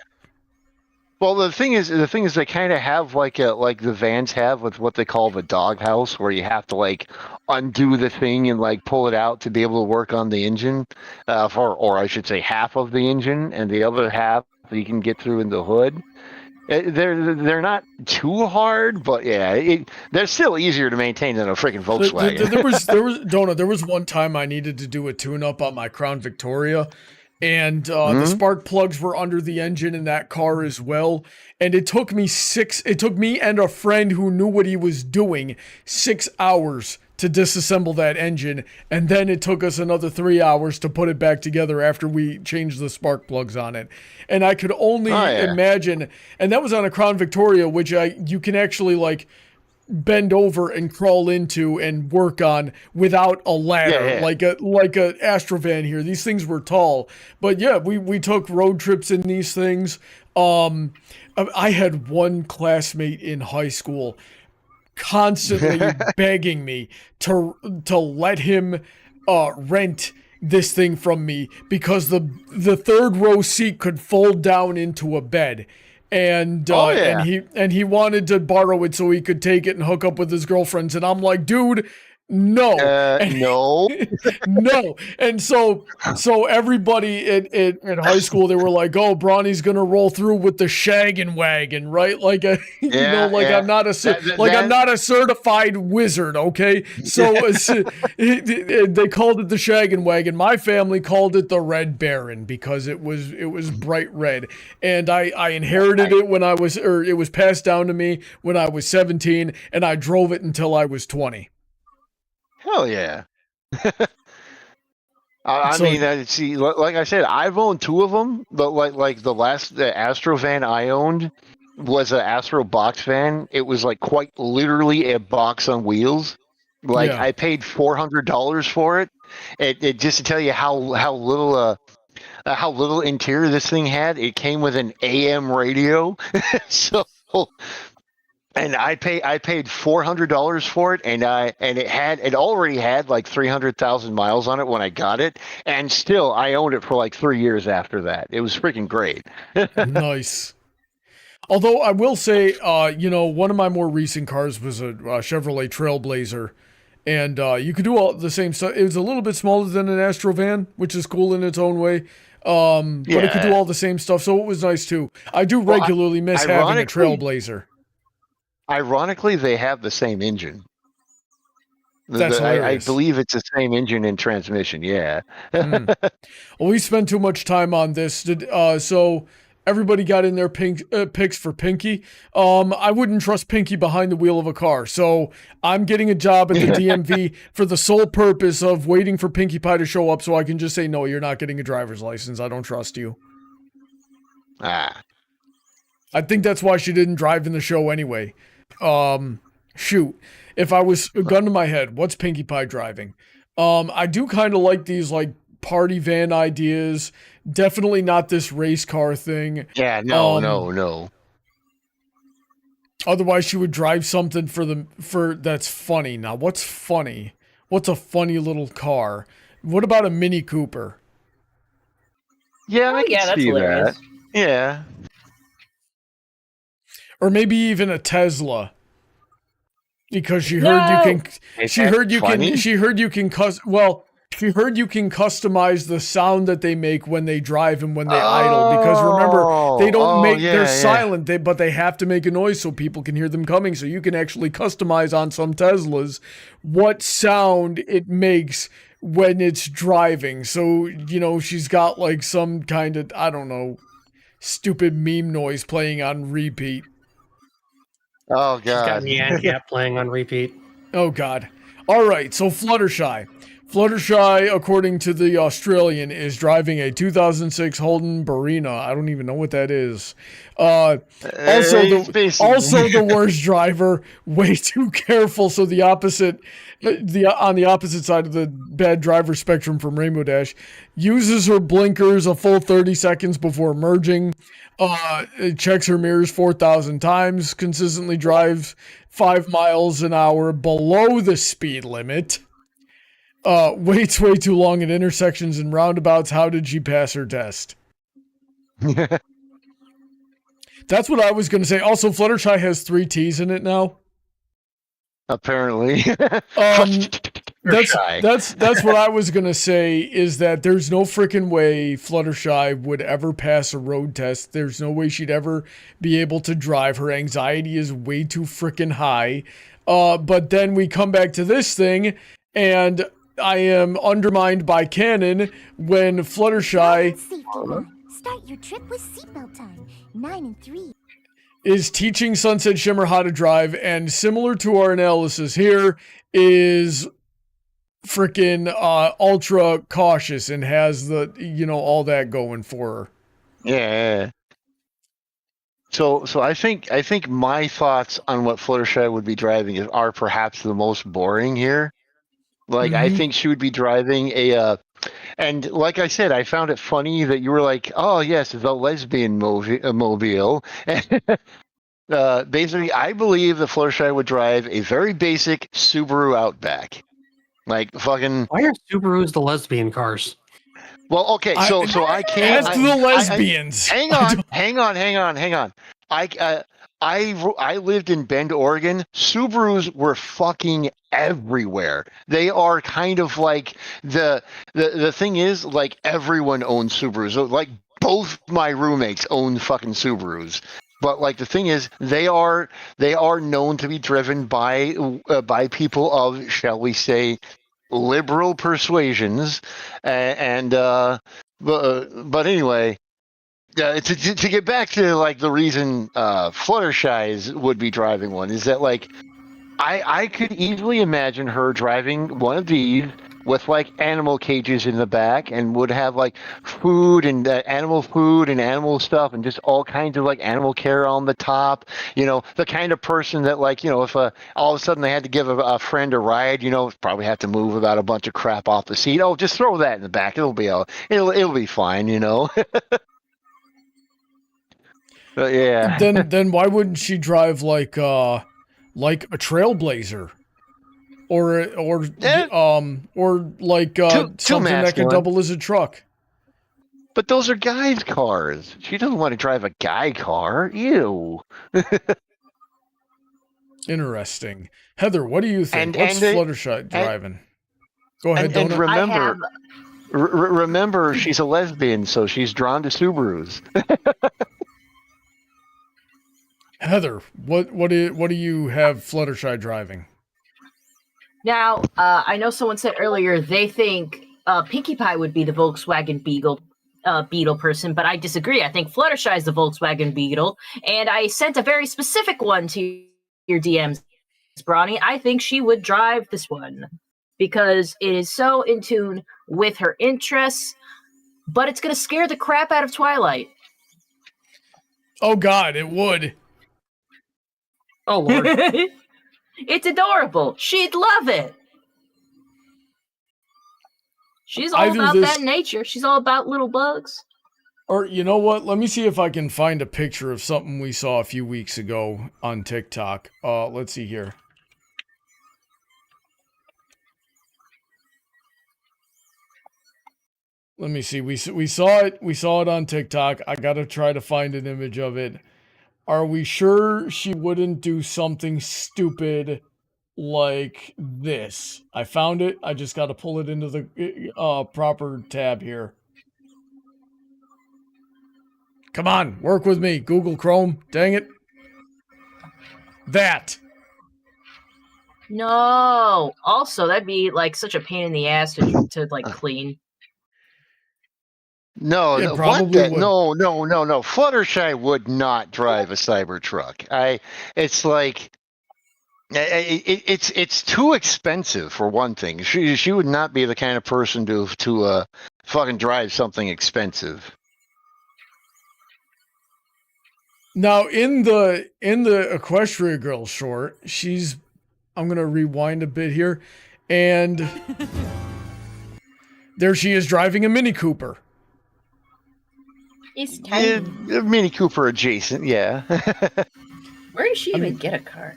Well, the thing is, they kind of have like the vans have with what they call the doghouse, where you have to like undo the thing and like pull it out to be able to work on the engine, or I should say half of the engine, and the other half you can get through in the hood. They're not too hard, but they're still easier to maintain than a freaking Volkswagen. There was one time I needed to do a tune-up on my Crown Victoria. And the spark plugs were under the engine in that car as well. And it took me and a friend who knew what he was doing 6 hours to disassemble that engine. And then it took us another 3 hours to put it back together after we changed the spark plugs on it. And I could only imagine, and that was on a Crown Victoria, which you can actually like bend over and crawl into and work on without a ladder, like a Astrovan here. These things were tall, but we took road trips in these things. I had one classmate in high school constantly begging me to let him rent this thing from me because the third row seat could fold down into a bed. And he wanted to borrow it so he could take it and hook up with his girlfriends. And I'm like, dude, No. No. No. And so everybody in high school, they were like, "Oh, Brawny's gonna roll through with the shaggin' wagon," right? Like, I'm not I'm not a certified wizard, okay? So they called it the shaggin' wagon. My family called it the Red Baron because it was bright red, and I inherited it when it was passed down to me when I was 17, and I drove it until I was 20. Hell yeah. I mean, see, like I said, I've owned 2 of them. But like the Astro van I owned was an Astro box van. It was like quite literally a box on wheels. Like I paid $400 for it. It just to tell you how little interior this thing had. It came with an AM radio, so. And I paid $400 for it, and it already had like 300,000 miles on it when I got it, and still I owned it for like 3 years after that. It was freaking great. Nice. Although I will say, one of my more recent cars was a Chevrolet Trailblazer, and you could do all the same stuff. It was a little bit smaller than an Astro van, which is cool in its own way. But it could do all the same stuff, so it was nice too. I do regularly miss having a Trailblazer. Ironically, they have the same engine. That's I believe it's the same engine and transmission. Yeah. Well, we spent too much time on this. So everybody got in their picks for Pinky. I wouldn't trust Pinky behind the wheel of a car. So I'm getting a job at the DMV for the sole purpose of waiting for Pinkie Pie to show up so I can just say, no, you're not getting a driver's license. I don't trust you. I think that's why she didn't drive in the show anyway. Shoot, if I was a gun to my head, what's Pinkie Pie driving? I do kind of like these like party van ideas. Definitely not this race car thing. Yeah, no. Otherwise, she would drive something for that's funny. Now, what's funny? What's a funny little car? What about a Mini Cooper? Yeah, I can see that. Yeah. Or maybe even a Tesla, because she heard you can customize the sound that they make when they drive and when they idle. Because remember, they don't they're silent, but they have to make a noise so people can hear them coming. So you can actually customize on some Teslas what sound it makes when it's driving. So she's got like some kind of, I don't know, stupid meme noise playing on repeat. Oh, God. She's got Nyan Cat playing on repeat. Oh, God. All right, so Fluttershy. Fluttershy, according to the Australian, is driving a 2006 Holden Barina. I don't even know what that is. Also the worst driver, way too careful. So on the opposite side of the bad driver spectrum from Rainbow Dash, uses her blinkers a full 30 seconds before merging. Checks her mirrors 4,000 times. Consistently drives 5 miles an hour below the speed limit. Waits way too long at intersections and roundabouts. How did she pass her test? That's what I was going to say. Also, Fluttershy has 3 T's in it now. Apparently. That's what I was going to say, is that there's no freaking way Fluttershy would ever pass a road test. There's no way she'd ever be able to drive. Her anxiety is way too freaking high. But then we come back to this thing, and I am undermined by canon when Fluttershy start your trip with seatbelt time. 9 and 3. Is teaching Sunset Shimmer how to drive, and similar to our analysis here, is freaking ultra cautious and has the all that going for her. Yeah. So I think my thoughts on what Fluttershy would be driving are perhaps the most boring here. Like, I think she would be driving and like I said, I found it funny that you were like, oh yes, the lesbian mobile. Basically, I believe that Fluttershy would drive a very basic Subaru Outback. Like, fucking... Why are Subarus the lesbian cars? Well, okay, so I can't... As to the lesbians. Hang on. I lived in Bend, Oregon. Subarus were fucking everywhere. They are kind of like the thing is, like, everyone owns Subarus. So, like, both my roommates own fucking Subarus. But like the thing is, they are known to be driven by people of, shall we say, liberal persuasions, but anyway. To get back to like the reason Fluttershy's would be driving one is that, like, I could easily imagine her driving one of these with like animal cages in the back, and would have like food and animal stuff, and just all kinds of like animal care on the top. You know, the kind of person that, like, you know, if all of a sudden they had to give a friend a ride, you know, probably have to move about a bunch of crap off the seat. Oh, just throw that in the back. It'll be fine. You know. Yeah. Then why wouldn't she drive like a trailblazer, or like something that can double as a truck? But those are guys' cars. She doesn't want to drive a guy car. Ew. Interesting. Heather, what do you think? What's Fluttershy driving? Go ahead, and Donut. remember, she's a lesbian, so she's drawn to Subarus. Heather, what do you have Fluttershy driving? Now, I know someone said earlier they think Pinkie Pie would be the Volkswagen Beetle person, but I disagree. I think Fluttershy is the Volkswagen Beetle, and I sent a very specific one to your DMs, Brawny. I think she would drive this one because it is so in tune with her interests, but it's going to scare the crap out of Twilight. Oh God, it would. Oh Lord. It's adorable. She'd love it. She's all about that nature. She's all about little bugs. Or, you know what? Let me see if I can find a picture of something we saw a few weeks ago on TikTok. Let's see here. Let me see. We saw it. We saw it on TikTok. I gotta try to find an image of it. Are we sure she wouldn't do something stupid like this? I found it. I just got to pull it into the proper tab here. Come on, work with me, Google Chrome. Dang it. That. No. Also, that'd be like such a pain in the ass to like clean. No, It no, probably would. no. Fluttershy would not drive a Cybertruck. It's like, it's too expensive for one thing. She would not be the kind of person to fucking drive something expensive. Now in the Equestria Girl short, I'm gonna rewind a bit here, and there she is driving a Mini Cooper. It's tiny. Yeah, Mini Cooper adjacent, yeah. Where does she even get a car?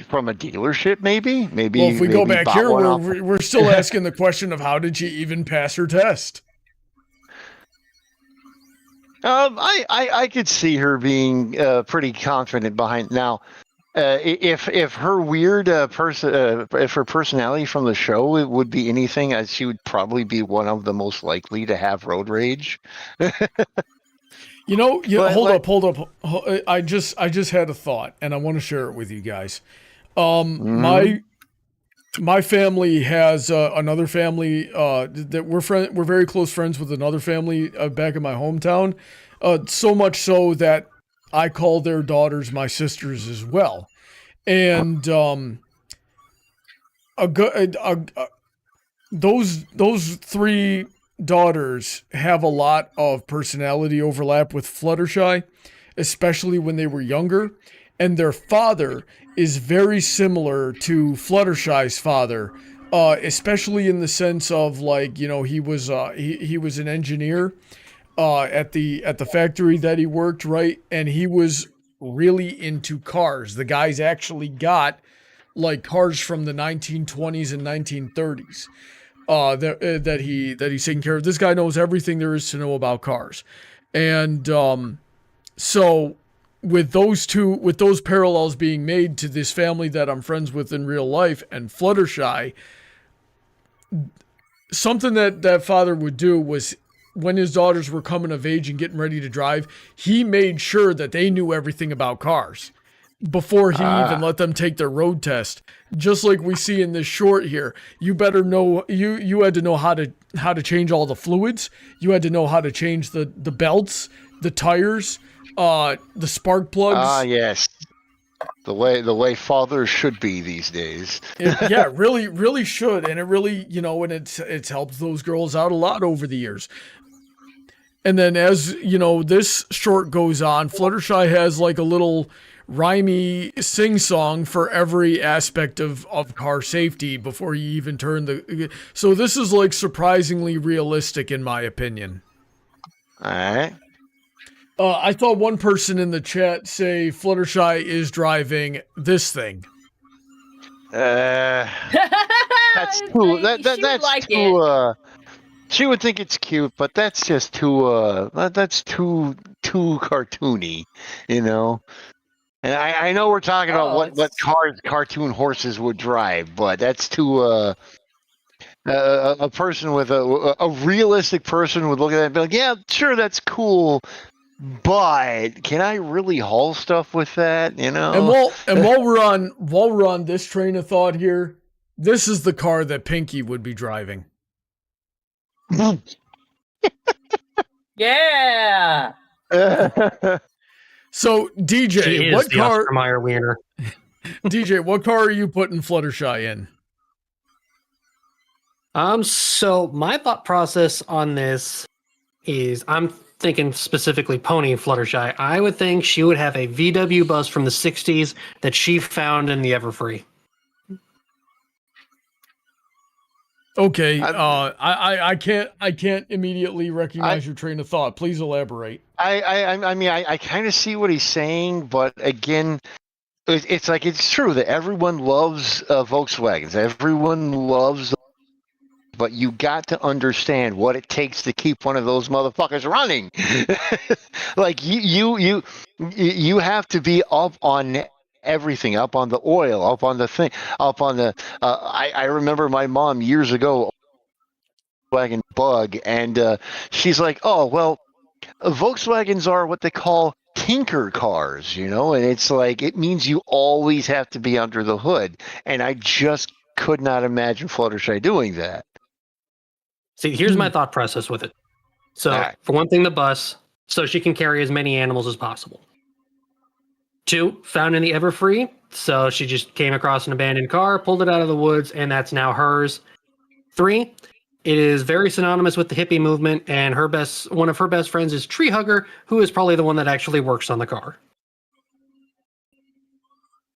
From a dealership, maybe. Well, if we go back here, we're still asking the question of how did she even pass her test? I could see her being pretty confident behind now. If her weird if her personality from the show it would be anything, she would probably be one of the most likely to have road rage. You know, hold up. I just had a thought, and I want to share it with you guys. My family has another family that we're very close friends with another family back in my hometown. So much so that I call their daughters my sisters as well. And those three daughters have a lot of personality overlap with Fluttershy, especially when they were younger. And their father is very similar to Fluttershy's father, especially in the sense of, like, you know, he was an engineer at the factory that he worked, right? And he was really into cars. The guy's actually got like cars from the 1920s and 1930s that he's taking care of. This guy knows everything there is to know about cars. And So with those parallels being made to this family that I'm friends with in real life and Fluttershy, something that father would do was when his daughters were coming of age and getting ready to drive, he made sure that they knew everything about cars before he even let them take their road test. Just like we see in this short here, you better know, you had to know how to change all the fluids. You had to know how to change the belts, the tires, the spark plugs. Yes. The way fathers should be these days. Yeah, really should. And it really, and it's helped those girls out a lot over the years. And then as, this short goes on, Fluttershy has like a little rhymey sing-song for every aspect of car safety before you even turn the... So this is like surprisingly realistic in my opinion. All right. I saw one person in the chat say Fluttershy is driving this thing. That's too. That's like too. She would think it's cute, but that's just too. That's too cartoony, And I know we're talking about what cars cartoon horses would drive, but that's too. A person with a realistic person would look at that and be like, yeah, sure, that's cool. But can I really haul stuff with that? And while we're on this train of thought here, this is the car that Pinky would be driving. Yeah. So DJ, what car? Meyer Wiener. DJ, what car are you putting Fluttershy in? So my thought process on this is I'm thinking specifically Pony Fluttershy. I would think she would have a VW bus from the 60s that she found in the Everfree. Okay, I can't immediately recognize your train of thought. Please elaborate. I mean, I kind of see what he's saying, but again, it's like it's true that everyone loves Volkswagens. Everyone loves, but you got to understand what it takes to keep one of those motherfuckers running. Like you have to be up on everything, up on the oil, up on the thing, up on the. I remember my mom years ago, Volkswagen Bug, and she's like, "Oh well, Volkswagens are what they call tinker cars, and it's like it means you always have to be under the hood." And I just could not imagine Fluttershy doing that. See, here's my thought process with it. So, for one thing, the bus, so she can carry as many animals as possible. 2, found in the Everfree, so she just came across an abandoned car, pulled it out of the woods, and that's now hers. 3, it is very synonymous with the hippie movement, and one of her best friends is Tree Hugger, who is probably the one that actually works on the car.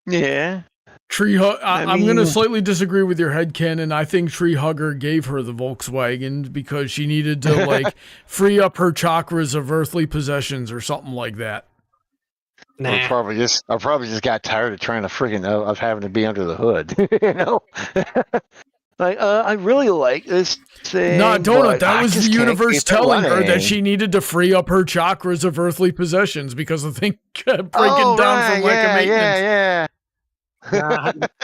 Yeah. I'm going to slightly disagree with your headcanon. I think Tree Hugger gave her the Volkswagen because she needed to free up her chakras of earthly possessions or something like that. Nah. I probably just got tired of trying to freaking of having to be under the hood, Like, I really like this thing. No, Donut, that was the universe telling her that she needed to free up her chakras of earthly possessions because the thing kept breaking down from lack of maintenance. Yeah.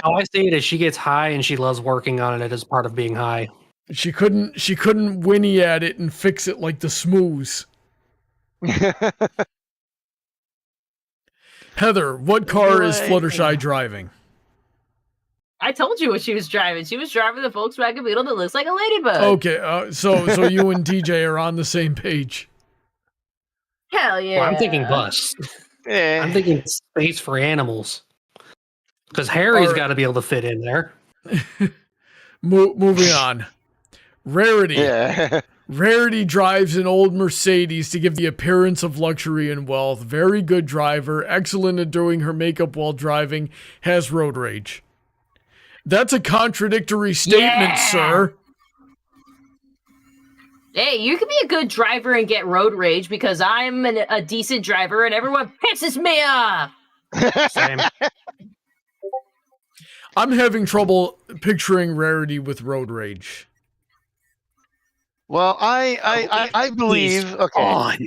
How I see it is she gets high and she loves working on it as part of being high. She couldn't whinny at it and fix it like the smooths. Heather, what car is Fluttershy driving? I told you what she was driving. She was driving the Volkswagen Beetle that looks like a ladybug. Okay, so you and DJ are on the same page. Hell yeah. Well, I'm thinking bus. I'm thinking space for animals. Because Harry's got to be able to fit in there. Moving on. Rarity. Yeah. Rarity drives an old Mercedes to give the appearance of luxury and wealth. Very good driver. Excellent at doing her makeup while driving. Has road rage. That's a contradictory statement, sir. Hey, you can be a good driver and get road rage because I'm a decent driver and everyone pisses me off. Same. I'm having trouble picturing Rarity with road rage. Well, I believe. Okay.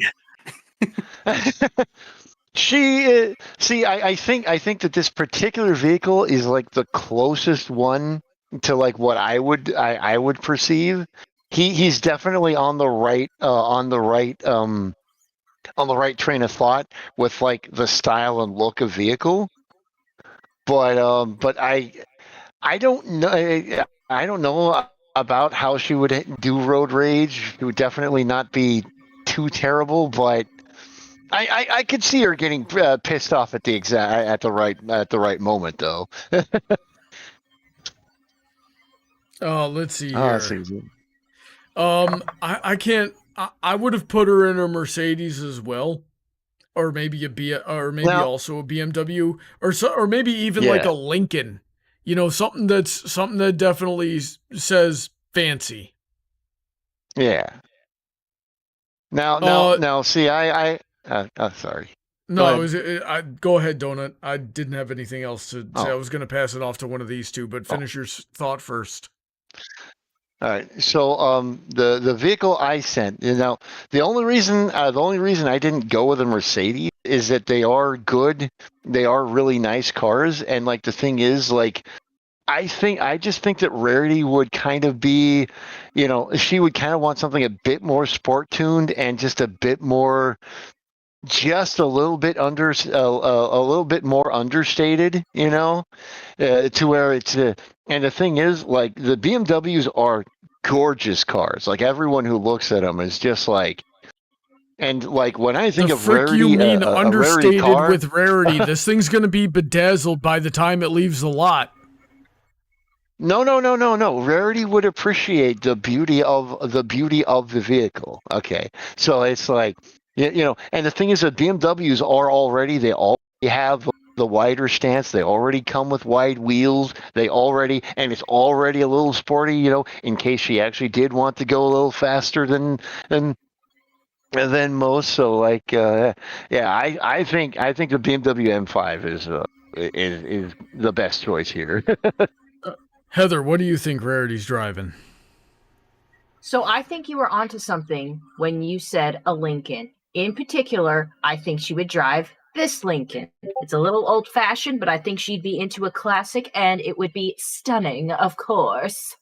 I think that this particular vehicle is like the closest one to like what I would perceive. He's definitely on the right on the right train of thought with like the style and look of vehicle. But I don't know. I don't know about how she would do road rage. It would definitely not be too terrible, but I could see her getting pissed off at the right moment though. Let's see here. Oh, see. I can't. I would have put her in a Mercedes as well, or maybe also a BMW, or maybe even like Yeah. a Lincoln. You know, something that definitely says fancy. Yeah. Now, see, sorry. No, Go go ahead, Donut. I didn't have anything else to say. Oh. I was going to pass it off to one of these two, but finish your thought first. All right. So, the vehicle I sent, the only reason I didn't go with a Mercedes is that they are good. They are really nice cars, and like the thing is, like, I just think that Rarity would kind of be, she would kind of want something a bit more sport tuned and just a bit more, just a little bit a little bit more understated, to where it's and the thing is, like, the BMWs are gorgeous cars. Like, everyone who looks at them is just like, and like when I think the of frick Rarity, you mean a understated Rarity car, with Rarity? This thing's going to be bedazzled by the time it leaves the lot. No. Rarity would appreciate the beauty of the vehicle. Okay, so it's like, and the thing is that BMWs they already have the wider stance. They already come with wide wheels. And it's already a little sporty, in case she actually did want to go a little faster than most. So like, I think the BMW M5 is the best choice here. Heather, what do you think Rarity's driving? So I think you were onto something when you said a Lincoln. In particular, I think she would drive this Lincoln. It's a little old-fashioned, but I think she'd be into a classic, and it would be stunning, of course.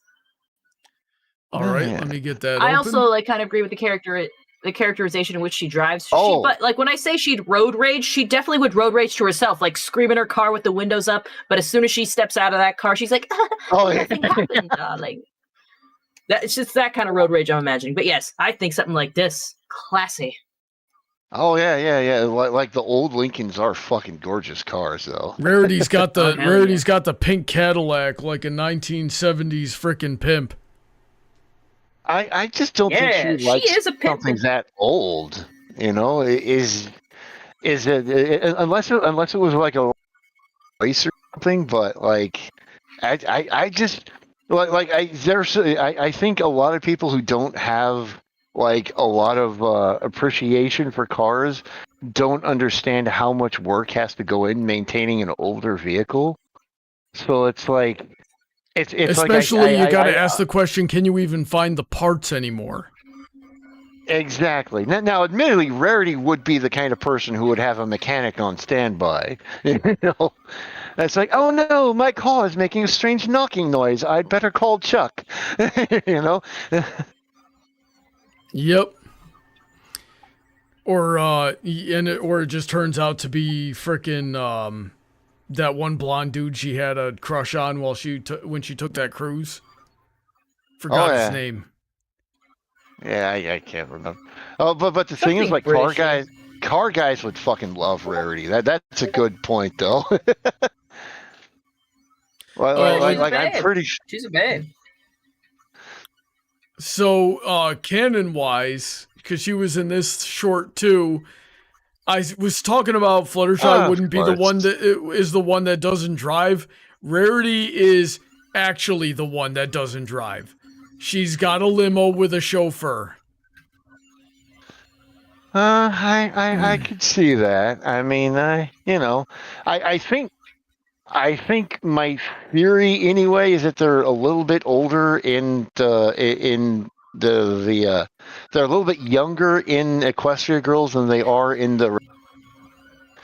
All right, let me get that. I open. also kind of agree with the characterization in which she drives. Oh. But like when I say she'd road rage, she definitely would road rage to herself, like scream in her car with the windows up. But as soon as she steps out of that car, she's like, nothing happened, darling. It's just that kind of road rage I'm imagining. But yes, I think something like this, classy. Oh yeah. Like the old Lincolns are fucking gorgeous cars, though. Rarity's got the pink Cadillac like a 1970s frickin' pimp. I just don't think she likes something that old. Is it unless it was like a race or something? But like, I just I think a lot of people who don't have like a lot of appreciation for cars don't understand how much work has to go in maintaining an older vehicle. So it's like. It's especially like you got to ask the question: can you even find the parts anymore? Exactly. Now, admittedly, Rarity would be the kind of person who would have a mechanic on standby. That's like, oh no, my car is making a strange knocking noise. I'd better call Chuck. Yep. Or it just turns out to be frickin' that one blonde dude she had a crush on when she took that cruise. Forgot his name. Yeah, I can't remember. Oh, but the thing is, like, car guys would fucking love Rarity. That's a good point, though. I'm pretty sure she's a babe. So, canon-wise, because she was in this short too. I was talking about Fluttershy wouldn't be the one that is the one that doesn't drive. Rarity is actually the one that doesn't drive. She's got a limo with a chauffeur. I could see that. I mean, I think my theory anyway is that they're a little bit older they're a little bit younger in Equestria Girls than they are in the.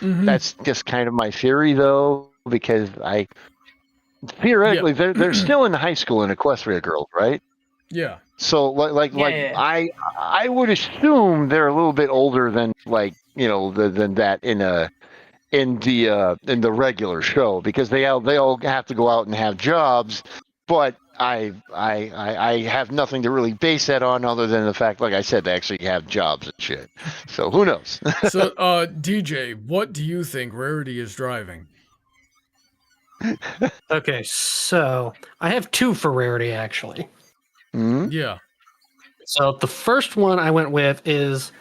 Mhm. That's just kind of my theory, though, because theoretically they're still in high school in Equestria Girls, right? Yeah. So Yeah. I would assume they're a little bit older than than that in the regular show, because they all have to go out and have jobs. But I have nothing to really base that on other than the fact, like I said, they actually have jobs and shit. So who knows? So, DJ, what do you think Rarity is driving? Okay, so I have two for Rarity, actually. Hmm? Yeah. So the first one I went with is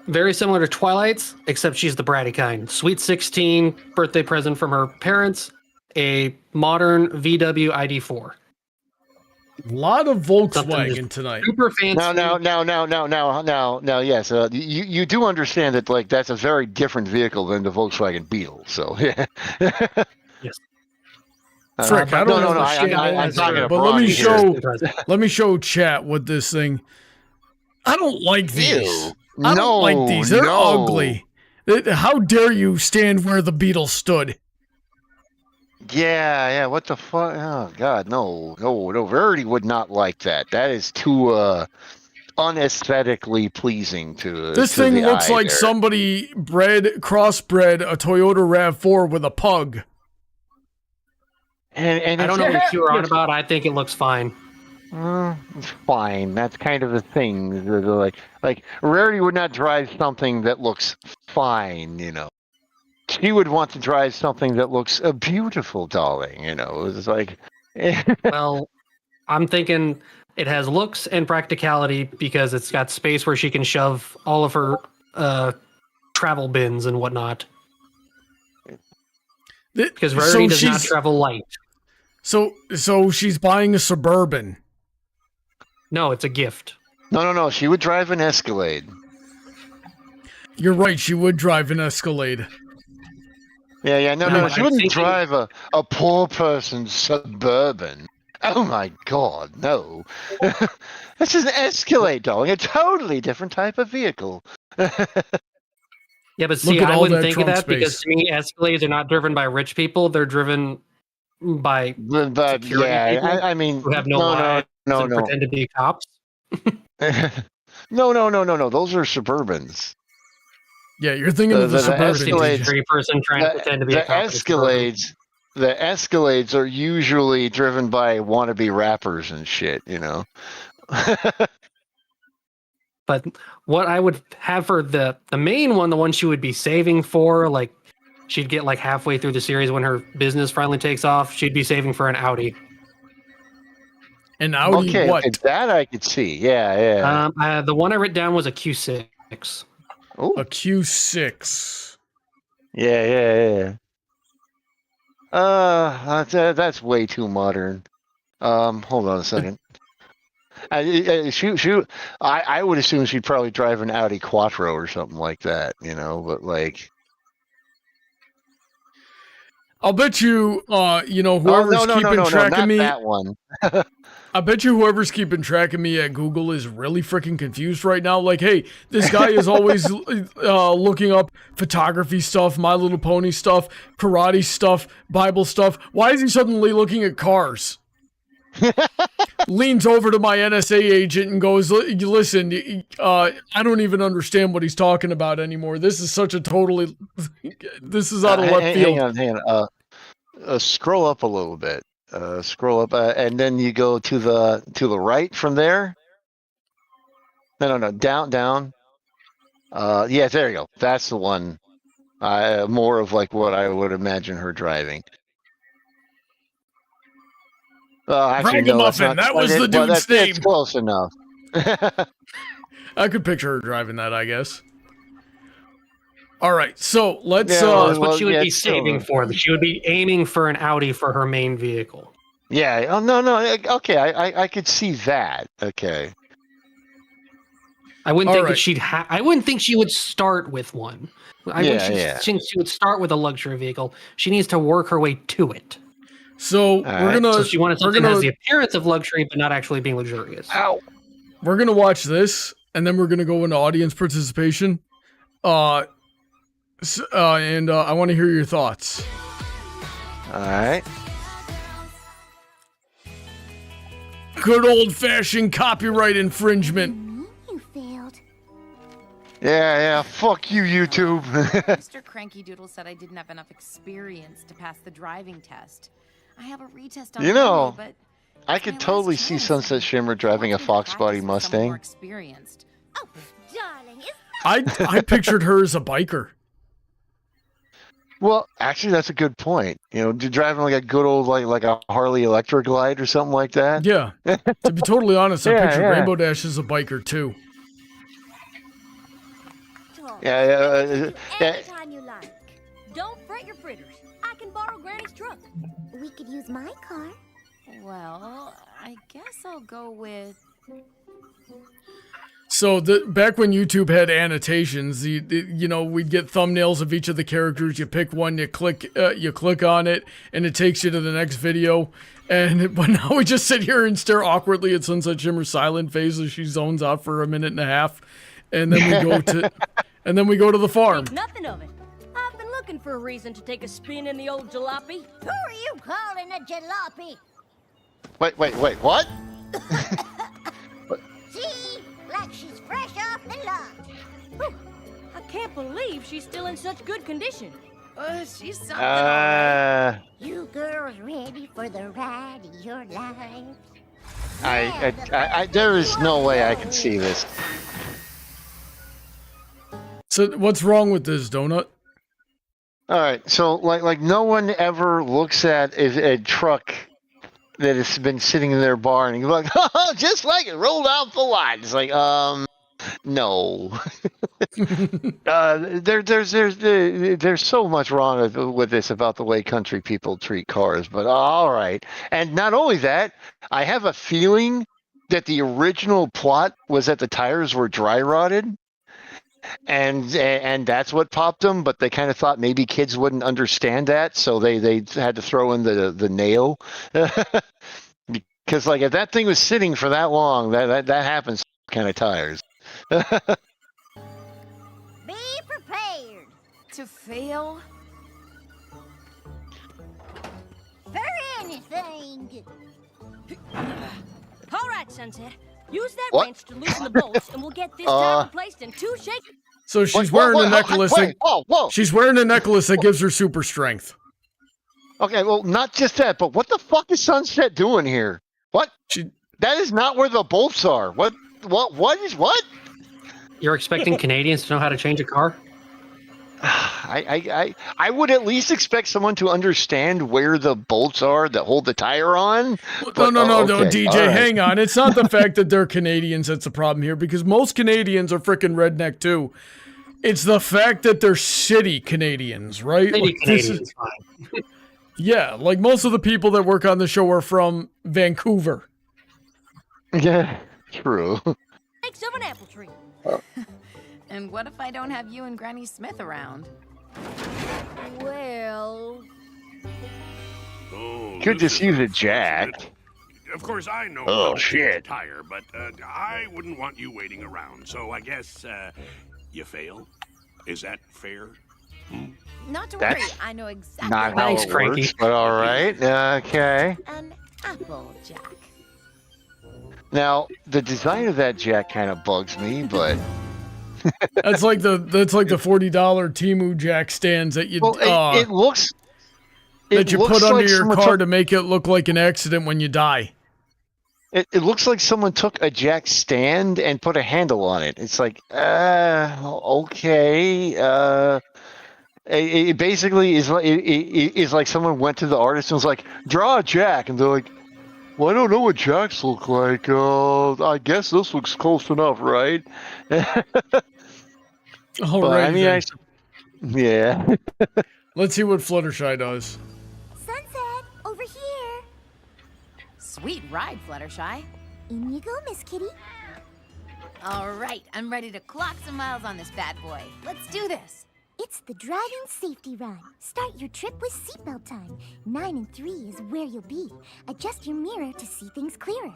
very similar to Twilight's, except she's the bratty kind. Sweet 16, birthday present from her parents, a modern VW ID4. A lot of Volkswagen tonight. Super fancy. Now, yes, you do understand that, like, that's a very different vehicle than the Volkswagen Beetle. So yeah. Yes. Frick, I don't know. I'm talking but about Brawny here. let me show chat with this thing. I don't like these. Ew. I don't like these. They're No. ugly. How dare you stand where the Beetle stood? Yeah. What the fuck? Oh God, no. Rarity would not like that. That is too unesthetically pleasing to This to thing the looks eye like there. somebody crossbred a Toyota RAV4 with a pug. And I don't know what you were on about. I think it looks fine. It's fine. That's kind of the thing. Like Rarity would not drive something that looks fine. She would want to drive something that looks beautiful, darling. It's like. Well, I'm thinking it has looks and practicality because it's got space where she can shove all of her travel bins and whatnot. Because Rarity does not travel light. So she's buying a Suburban. No, it's a gift. No. She would drive an Escalade. You're right. She would drive an Escalade. Yeah. No. No, She I'm wouldn't thinking- drive a poor person's Suburban. Oh my God, no. This is an Escalade, darling. A totally different type of vehicle. Yeah, but see, at I all wouldn't that think of trunk that because space. to me, Escalades are not driven by rich people. They're driven by But security people I mean, who have no lives no. and pretend to be cops. No. Those are Suburbans. Yeah, you're thinking of the Suburban. Escalades- Security person trying to pretend to be a cop. The Escalades are usually driven by wannabe rappers and shit. But what I would have for the main one, the one she would be saving for, like she'd get like halfway through the series when her business finally takes off, she'd be saving for an Audi. An Audi Okay, that I could see. Yeah. The one I wrote down was a Q6. Oh, A Q6. yeah. That's way too modern. Hold on a second. I would assume she'd probably drive an Audi Quattro or something like that, but like. I'll bet you, whoever's keeping track of me. That one. I bet you whoever's keeping track of me at Google is really freaking confused right now. Like, hey, this guy is always looking up photography stuff, My Little Pony stuff, karate stuff, Bible stuff. Why is he suddenly looking at cars? Leans over to my NSA agent and goes, listen, I don't even understand what he's talking about anymore. This is such a this is out of left field. Hang on. Scroll up a little bit. Scroll up, and then you go to the right from there. No, down. Yeah, there you go. That's the one. More of like what I would imagine her driving. Actually, no, that's not. That was the dude's name. That's close enough. I could picture her driving that, I guess. All right, so let's. That's what she would be saving for. She would be aiming for an Audi for her main vehicle. Yeah. Oh no. Okay, I could see that. Okay. I wouldn't think that she'd. I wouldn't think she would start with one. I think she would start with a luxury vehicle. She needs to work her way to it. So So she wanted something that has the appearance of luxury, but not actually being luxurious. Ow. We're gonna watch this, and then we're gonna go into audience participation. and I want to hear your thoughts. All right. Good old-fashioned copyright infringement. You failed. Yeah. Fuck you, YouTube. Mr. Cranky Doodle said I didn't have enough experience to pass the driving test. I have a retest on You know, Monday, but I it's could my totally last see chance. Sunset Shimmer driving a I want Fox to Body practice with someone more Mustang. experienced. Oh, darling, is I pictured her as a biker. Well, actually, that's a good point. You know, driving like a good old like a Harley Electra Glide or something like that. Yeah. To be totally honest, I Yeah, pictured yeah. Rainbow Dash as a biker too. Yeah. anytime you like. Don't fret your fritters. I can borrow Granny's truck. We could use my car. Well, I guess I'll go with... So back when YouTube had annotations, you know, we'd get thumbnails of each of the characters. You pick one, you click on it, and it takes you to the next video. But now we just sit here and stare awkwardly at Sunset Shimmer's silent face as she zones out for a minute and a half, and then we go to the farm. Think nothing of it. I've been looking for a reason to take a spin in the old jalopy. Who are you calling a jalopy? Wait. What? See? Like she's fresh off the lot. Whew. I can't believe she's still in such good condition. She's something already. You girls ready for the ride of your life? There is no way I can see this. So what's wrong with this, Donut? All right, so like no one ever looks at a truck that has been sitting in their bar and you're like, oh, just like it rolled off the line. It's like, no. There's so much wrong with this about the way country people treat cars, but all right. And not only that, I have a feeling that the original plot was that the tires were dry rotted. And that's what popped them, but they kind of thought maybe kids wouldn't understand that, so they had to throw in the nail. Because like if that thing was sitting for that long, that happens to kind of tires. Be prepared To fail? for anything. All right, Sunset. Use that What? wrench to loosen the bolts, and we'll get this tire replaced in 2 shakes. So she's Wait, wearing wait, a necklace. wait, whoa. She's wearing a necklace that gives her super strength. Okay, well, not just that, but what the fuck is Sunset doing here? What? That is not where the bolts are. What? You're expecting Canadians to know how to change a car? I would at least expect someone to understand where the bolts are that hold the tire on. No, Okay, DJ, all right. hang on. It's not the fact that they're Canadians that's the problem here, because most Canadians are freaking redneck too. It's the fact that they're city Canadians, right? Maybe Like, this Canadians, is- fine. yeah, like most of the people that work on the show are from Vancouver. Yeah, true. Shakes of an apple tree. And what if I don't have you and Granny Smith around? Well, Oh, Could this just is use a unfortunate. jack. Of course, I know Oh, how to change a shit. tire, but I wouldn't want you waiting around. So I guess you fail. Is that fair? Not to That's worry, I know exactly Not what how Thanks, it Cranky. works, but all right. Okay. an apple jack. Now, the design of that jack kind of bugs me, but That's like the $40 Temu jack stands that you well, it looks that you looks put under like your someone car took- to make it look like an accident when you die. It looks like someone took a jack stand and put a handle on it. It's like, okay. It basically is like someone went to the artist and was like, draw a jack, and they're like, well, I don't know what jacks look like. I guess this looks close enough, right? All But, right, I mean, yeah. let's see what Fluttershy does. Sunset, over here. Sweet ride, Fluttershy. In you go, Miss Kitty. All right, I'm ready to clock some miles on this bad boy. Let's do this. It's the driving safety run. Start your trip with seatbelt time. 9 and 3 is where you'll be. Adjust your mirror to see things clearer.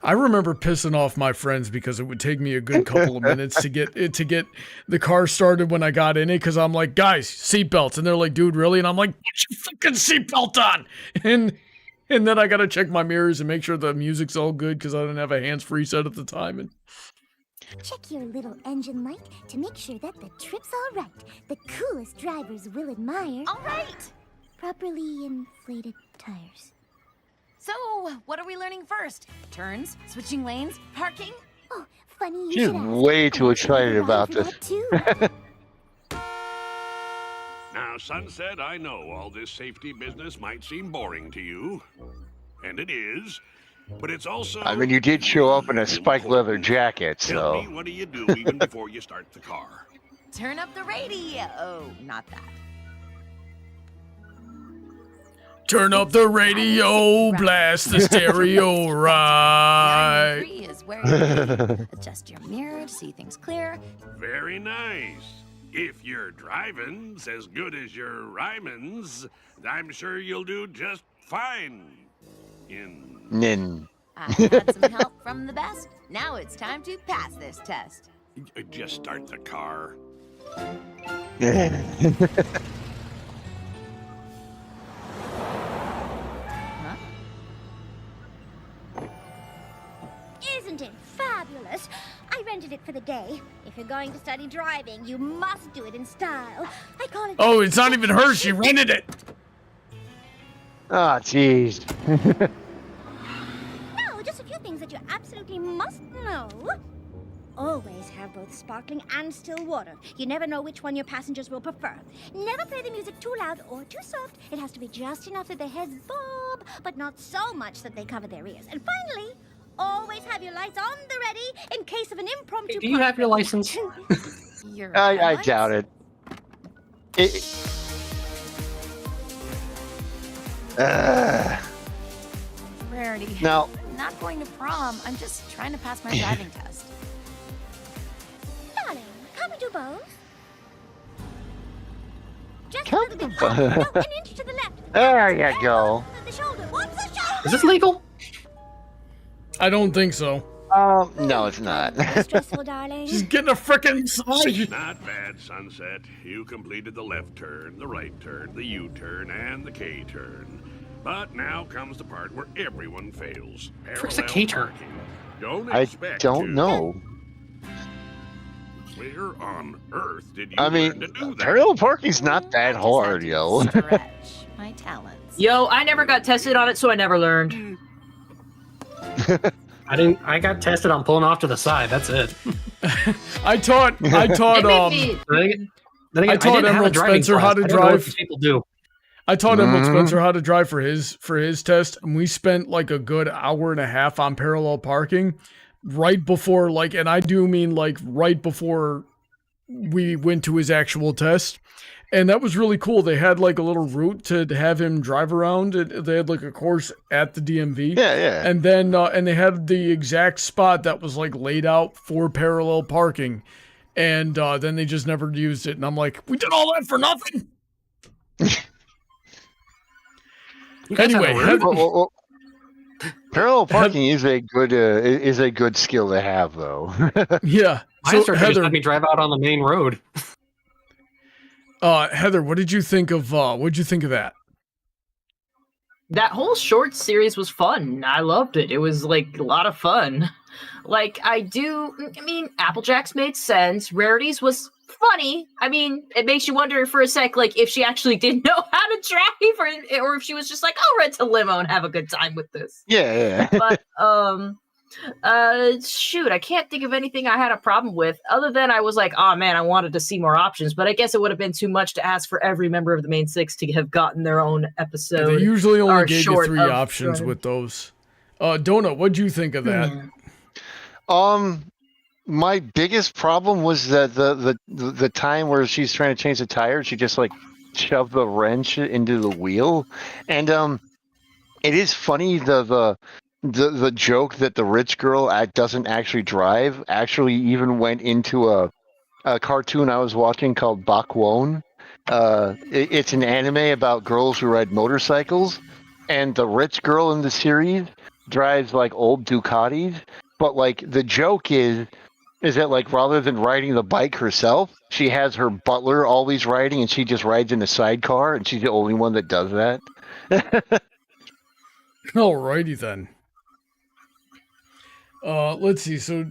I remember pissing off my friends because it would take me a good couple of minutes to get the car started when I got in it. Because I'm like, guys, seatbelts, and they're like, dude, really? And I'm like, put your fucking seatbelt on. And then I gotta check my mirrors and make sure the music's all good because I didn't have a hands-free set at the time. And Check your little engine light to make sure that the trip's all right. The coolest drivers will admire All right. properly inflated tires. So, what are we learning first? Turns, switching lanes, parking? Oh, funny you She's should ask. way too I excited forgot about for this. that, too. Now, Sunset, I know all this safety business might seem boring to you. And it is. But it's also... I mean, you did show up in a spiked leather jacket, Tell so... me, what do you do even before you start the car? Turn up the radio. Oh, not that. turn up the radio, blast the stereo right. Three is where you adjust your mirror to see things clear. Very nice. If your driving's as good as your rhyming's, I'm sure you'll do just fine. Nin. I've had some help from the best. Now it's time to pass this test. Just start the car. Isn't it fabulous? I rented it for the day. If you're going to study driving, you must do it in style. I call it... Oh, it's not even her. She rented it. Ah, jeez. No, just a few things that you absolutely must know. Always have both sparkling and still water. You never know which one your passengers will prefer. Never play the music too loud or too soft. It has to be just enough that their heads bob, but not so much that they cover their ears. And finally, always have your lights on the ready in case of an impromptu... Do you have your license? I doubt it. Rarity. Now, Not going to prom. I'm just trying to pass my driving test. Darling, can't we do both? Just a Can't little we bit do up. both? No, an inch to the left. there you go. The shoulder. What's the shoulder? Is this legal? I don't think so. No, it's not. Stressful, darling. She's getting a frickin' massage. Not bad, Sunset. You completed the left turn, the right turn, the U-turn, and the K-turn. But now comes the part where everyone fails. What's a Parallel K-turn? parking. Don't I expect don't to. know. Where on earth did you I learn mean, to do that? parallel parking's not that I just hard, had to yo. Stretch my talents. Yo, I never got tested on it, so I never learned. I got tested on pulling off to the side. That's it. I taught It made me- Then again, I taught didn't have a Emerald driving Spencer class. how to I don't know what drive. these people do. I taught Emerald Mhm. Spencer how to drive for his test, and we spent like a good hour and a half on parallel parking right before, like, and I do mean like right before we went to his actual test. And that was really cool. They had like a little route to have him drive around. They had like a course at the DMV. Yeah. And then and they had the exact spot that was like laid out for parallel parking. And then they just never used it. And I'm like, we did all that for nothing. You guys have Anyway, a route? Well, parallel parking is a good skill to have, though. Yeah. My So instructor just Heather, let me drive out on the main road. Heather, what did you think of that? That whole short series was fun. I loved it. It was like a lot of fun. Like I mean, Applejacks made sense. Rarities was funny. I mean, it makes you wonder for a sec, like if she actually did know how to drive, or if she was just like, I'll rent a limo and have a good time with this. Yeah. But shoot, I can't think of anything I had a problem with other than I was like, oh man, I wanted to see more options, but I guess it would have been too much to ask for every member of the main six to have gotten their own episode. They usually only are gave you short 3 of options driving. with those. Donut, what'd you think of that? My biggest problem was that the time where she's trying to change the tire, she just like shoved the wrench into the wheel, and it is funny the joke that the rich girl doesn't actually drive actually even went into a cartoon I was watching called Bakwon. It's an anime about girls who ride motorcycles, and the rich girl in the series drives like old Ducatis, but like the joke is that like rather than riding the bike herself, she has her butler always riding, and she just rides in a sidecar, and she's the only one that does that. Alrighty then. Let's see. So,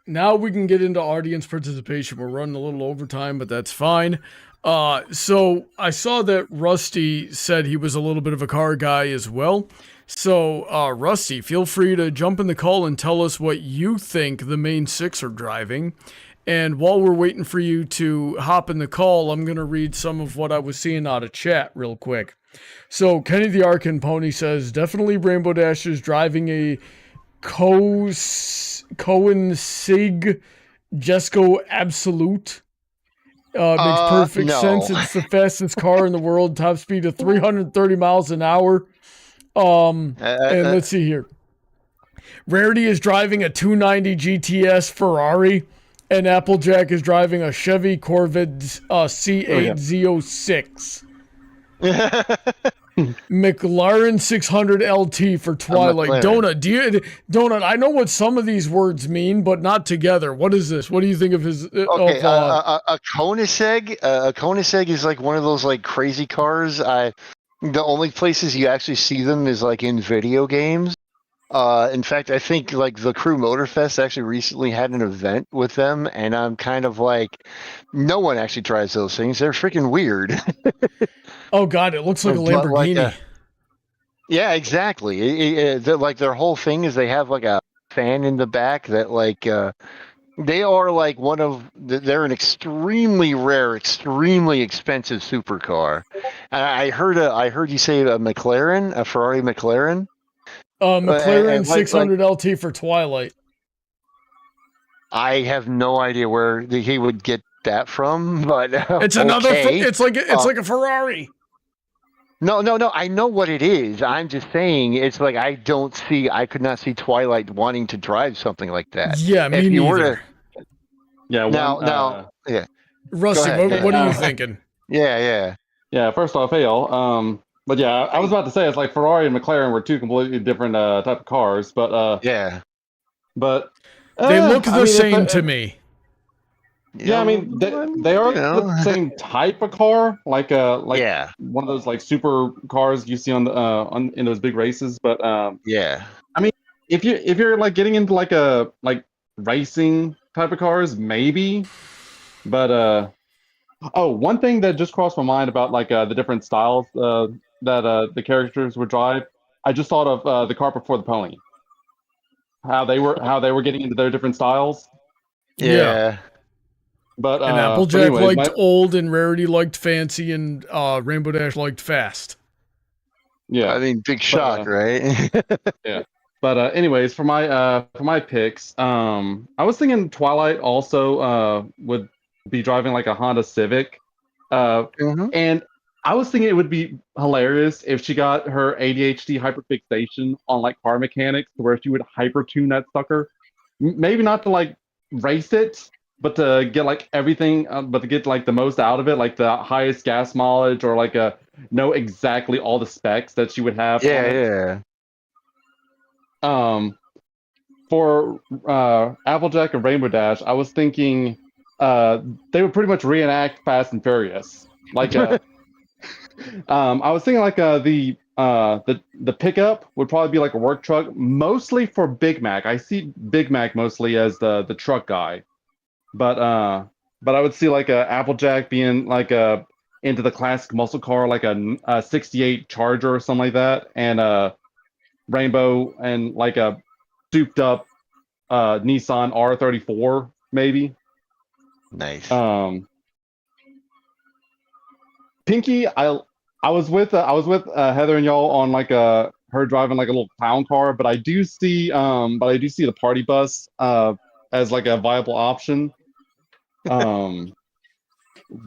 now we can get into audience participation. We're running a little overtime, but that's fine. So I saw that Rusty said he was a little bit of a car guy as well. So, Rusty, feel free to jump in the call and tell us what you think the main six are driving. And while we're waiting for you to hop in the call, I'm going to read some of what I was seeing out of chat real quick. So, Kenny the Arkin Pony says, definitely Rainbow Dash is driving a Cohen Sig Jesco Absolute. Makes perfect sense. It's the fastest car in the world, top speed of 330 miles an hour. And let's see here. Rarity is driving a 290 GTS Ferrari, and Applejack is driving a Chevy Corvette C8 Z06. McLaren 600 LT for Twilight. Donut, I know what some of these words mean, but not together. What is this? What do you think of his? Okay, a Koenigsegg. A Koenigsegg is like one of those like crazy cars. The only places you actually see them is like in video games. In fact, I think like the Crew Motorfest actually recently had an event with them, and I'm kind of like, no one actually tries those things. They're freaking weird. Oh God, it looks like a Lamborghini. Yeah, exactly. Like their whole thing is they have like a fan in the back that like they are like they're an extremely rare, extremely expensive supercar. And I heard you say a McLaren, a Ferrari McLaren. McLaren 600 LT for Twilight. I have no idea where he would get that from, but it's another. Okay. It's like a Ferrari. No. I know what it is. I'm just saying it's like I could not see Twilight wanting to drive something like that. Yeah, me neither. Yeah. Rusty, what are you thinking? Yeah. First off, hey y'all. But yeah, I was about to say it's like Ferrari and McLaren were two completely different type of cars, but yeah. But they look the same to me. Yeah, I mean they are the same type of car, like one of those like super cars you see on in those big races. But yeah, I mean if you're like getting into like racing type of cars, maybe. But one thing that just crossed my mind about like the different styles that the characters would drive, I just thought of the Cart Before the Pony. How they were getting into their different styles. Yeah. But and Applejack liked old, and Rarity liked fancy, and Rainbow Dash liked fast. Yeah, I mean, big shock, right? Yeah. But anyways, for my picks, I was thinking Twilight also would be driving like a Honda Civic, and I was thinking it would be hilarious if she got her ADHD hyperfixation on like car mechanics, to where she would hyper tune that sucker. Maybe not to like race it, but to get like everything, but to get like the most out of it, like the highest gas mileage, or like know exactly all the specs that she would have. Yeah. For Applejack and Rainbow Dash, I was thinking they would pretty much reenact Fast and Furious. Like, I was thinking like the pickup would probably be like a work truck, mostly for Big Mac. I see Big Mac mostly as the truck guy, but I would see like a Applejack being like into the classic muscle car, like a 68 Charger or something like that, and Rainbow and like a souped up Nissan R34 maybe. Nice. Pinky, I was with Heather and y'all on like her driving like a little clown car, but I do see the party bus as like a viable option.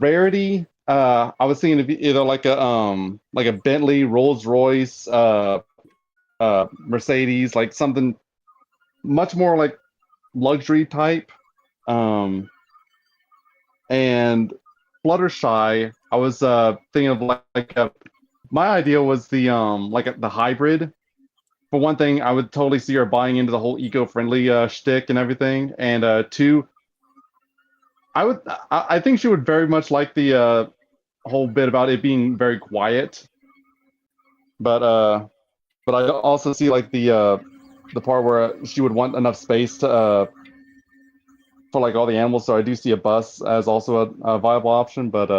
Rarity, I was thinking of either like a Bentley, Rolls Royce, Mercedes, like something much more like luxury type. And Fluttershy, I was thinking of like my idea was the hybrid, for one thing, I would totally see her buying into the whole eco-friendly shtick and everything. And two, I think she would very much like the whole bit about it being very quiet. But I also see like the part where she would want enough space to for like all the animals. So I do see a bus as also a viable option. But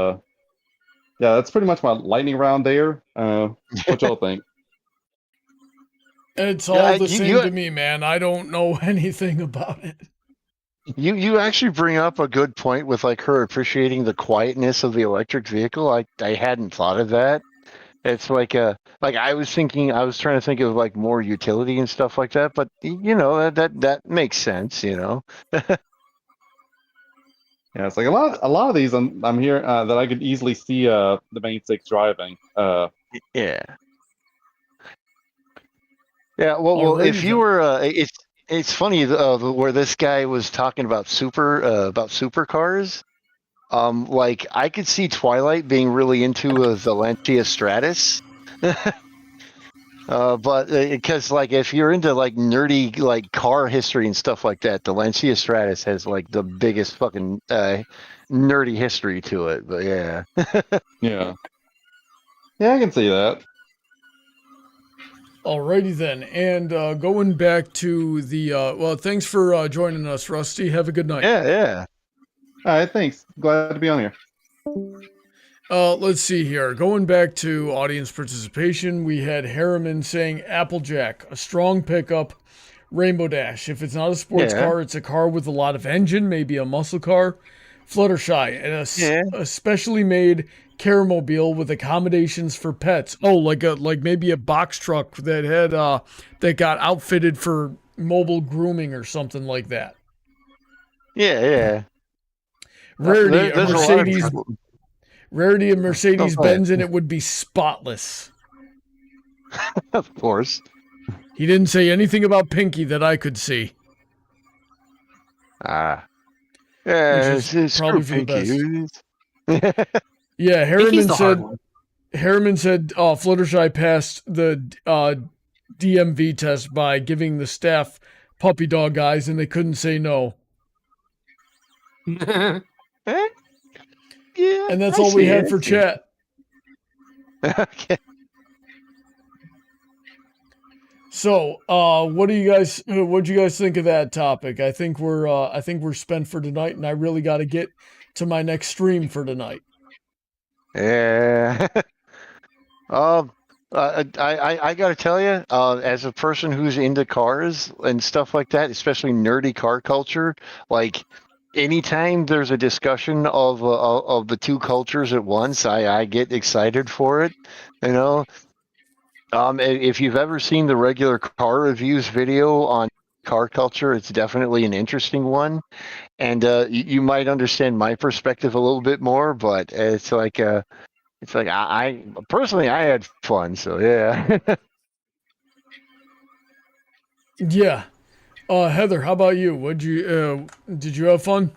yeah, that's pretty much my lightning round there. What y'all think? It's all the same to me, man. I don't know anything about it. You actually bring up a good point with like her appreciating the quietness of the electric vehicle. I hadn't thought of that. It's like I was trying to think of like more utility and stuff like that, but you know, that makes sense, you know. Yeah, it's like a lot of these I'm here that I could easily see the main six driving. Yeah. Yeah, well, if you were, it's funny where this guy was talking about supercars. Like I could see Twilight being really into the Lancia Stratus, but because like if you're into like nerdy like car history and stuff like that, the Lancia Stratus has like the biggest fucking nerdy history to it. But yeah, yeah, I can see that. Alrighty then, and going back to the well, thanks for joining us, Rusty. Have a good night. Yeah. All right, thanks. Glad to be on here. Let's see here. Going back to audience participation, we had Harriman saying Applejack, a strong pickup. Rainbow Dash, if it's not a sports car, it's a car with a lot of engine, maybe a muscle car. Fluttershy, and a specially made Caramobile with accommodations for pets. Oh, like maybe a box truck that had that got outfitted for mobile grooming or something like that. Yeah. Rarity, a Mercedes-Benz, and it would be spotless. Of course. He didn't say anything about Pinky that I could see. Yeah, it's probably for the best. Yeah, Harriman said Fluttershy passed the DMV test by giving the staff puppy dog eyes, and they couldn't say no. Yeah, and that's all we had for chat. Okay. So, what do you guys think of that topic? I think we're spent for tonight, and I really got to get to my next stream for tonight. Yeah. I got to tell you, as a person who's into cars and stuff like that, especially nerdy car culture, like anytime there's a discussion of the two cultures at once, I get excited for it, you know. If you've ever seen the regular car reviews video on car culture, it's definitely an interesting one, and you might understand my perspective a little bit more. But it's like I personally I had fun, so yeah. Yeah. Heather, how about you? Did you have fun?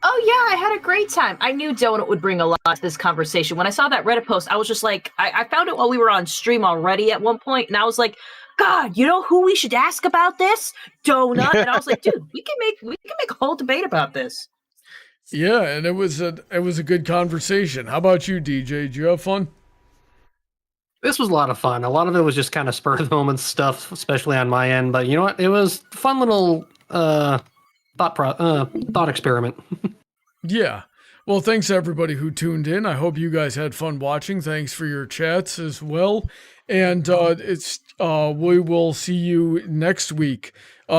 Oh yeah, I had a great time. I knew Donut would bring a lot to this conversation. When I saw that Reddit post, I was just like, I found it while we were on stream already at one point, and I was like, God, you know who we should ask about this? Donut. And I was like, dude, we can make a whole debate about this. Yeah, and it was a good conversation. How about you, DJ? Did you have fun? This was a lot of fun. A lot of it was just kind of spur of the moment stuff, especially on my end. But you know what? It was a fun little thought experiment. Yeah. Well, thanks everybody who tuned in. I hope you guys had fun watching. Thanks for your chats as well. And we will see you next week.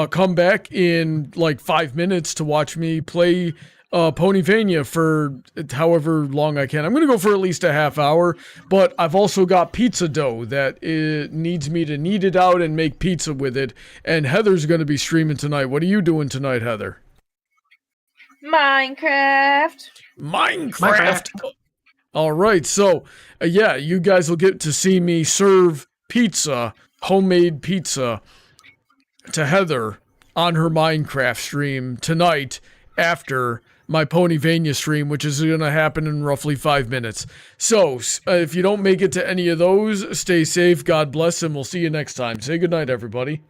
Come back in like 5 minutes to watch me play Ponyvania for however long I can. I'm going to go for at least a half hour, but I've also got pizza dough that needs me to knead it out and make pizza with it. And Heather's going to be streaming tonight. What are you doing tonight, Heather? Minecraft. All right. So, yeah, you guys will get to see me serve pizza, homemade pizza, to Heather on her Minecraft stream tonight after my Ponyvania stream, which is going to happen in roughly 5 minutes. So, if you don't make it to any of those, stay safe, God bless, and we'll see you next time. Say goodnight, everybody.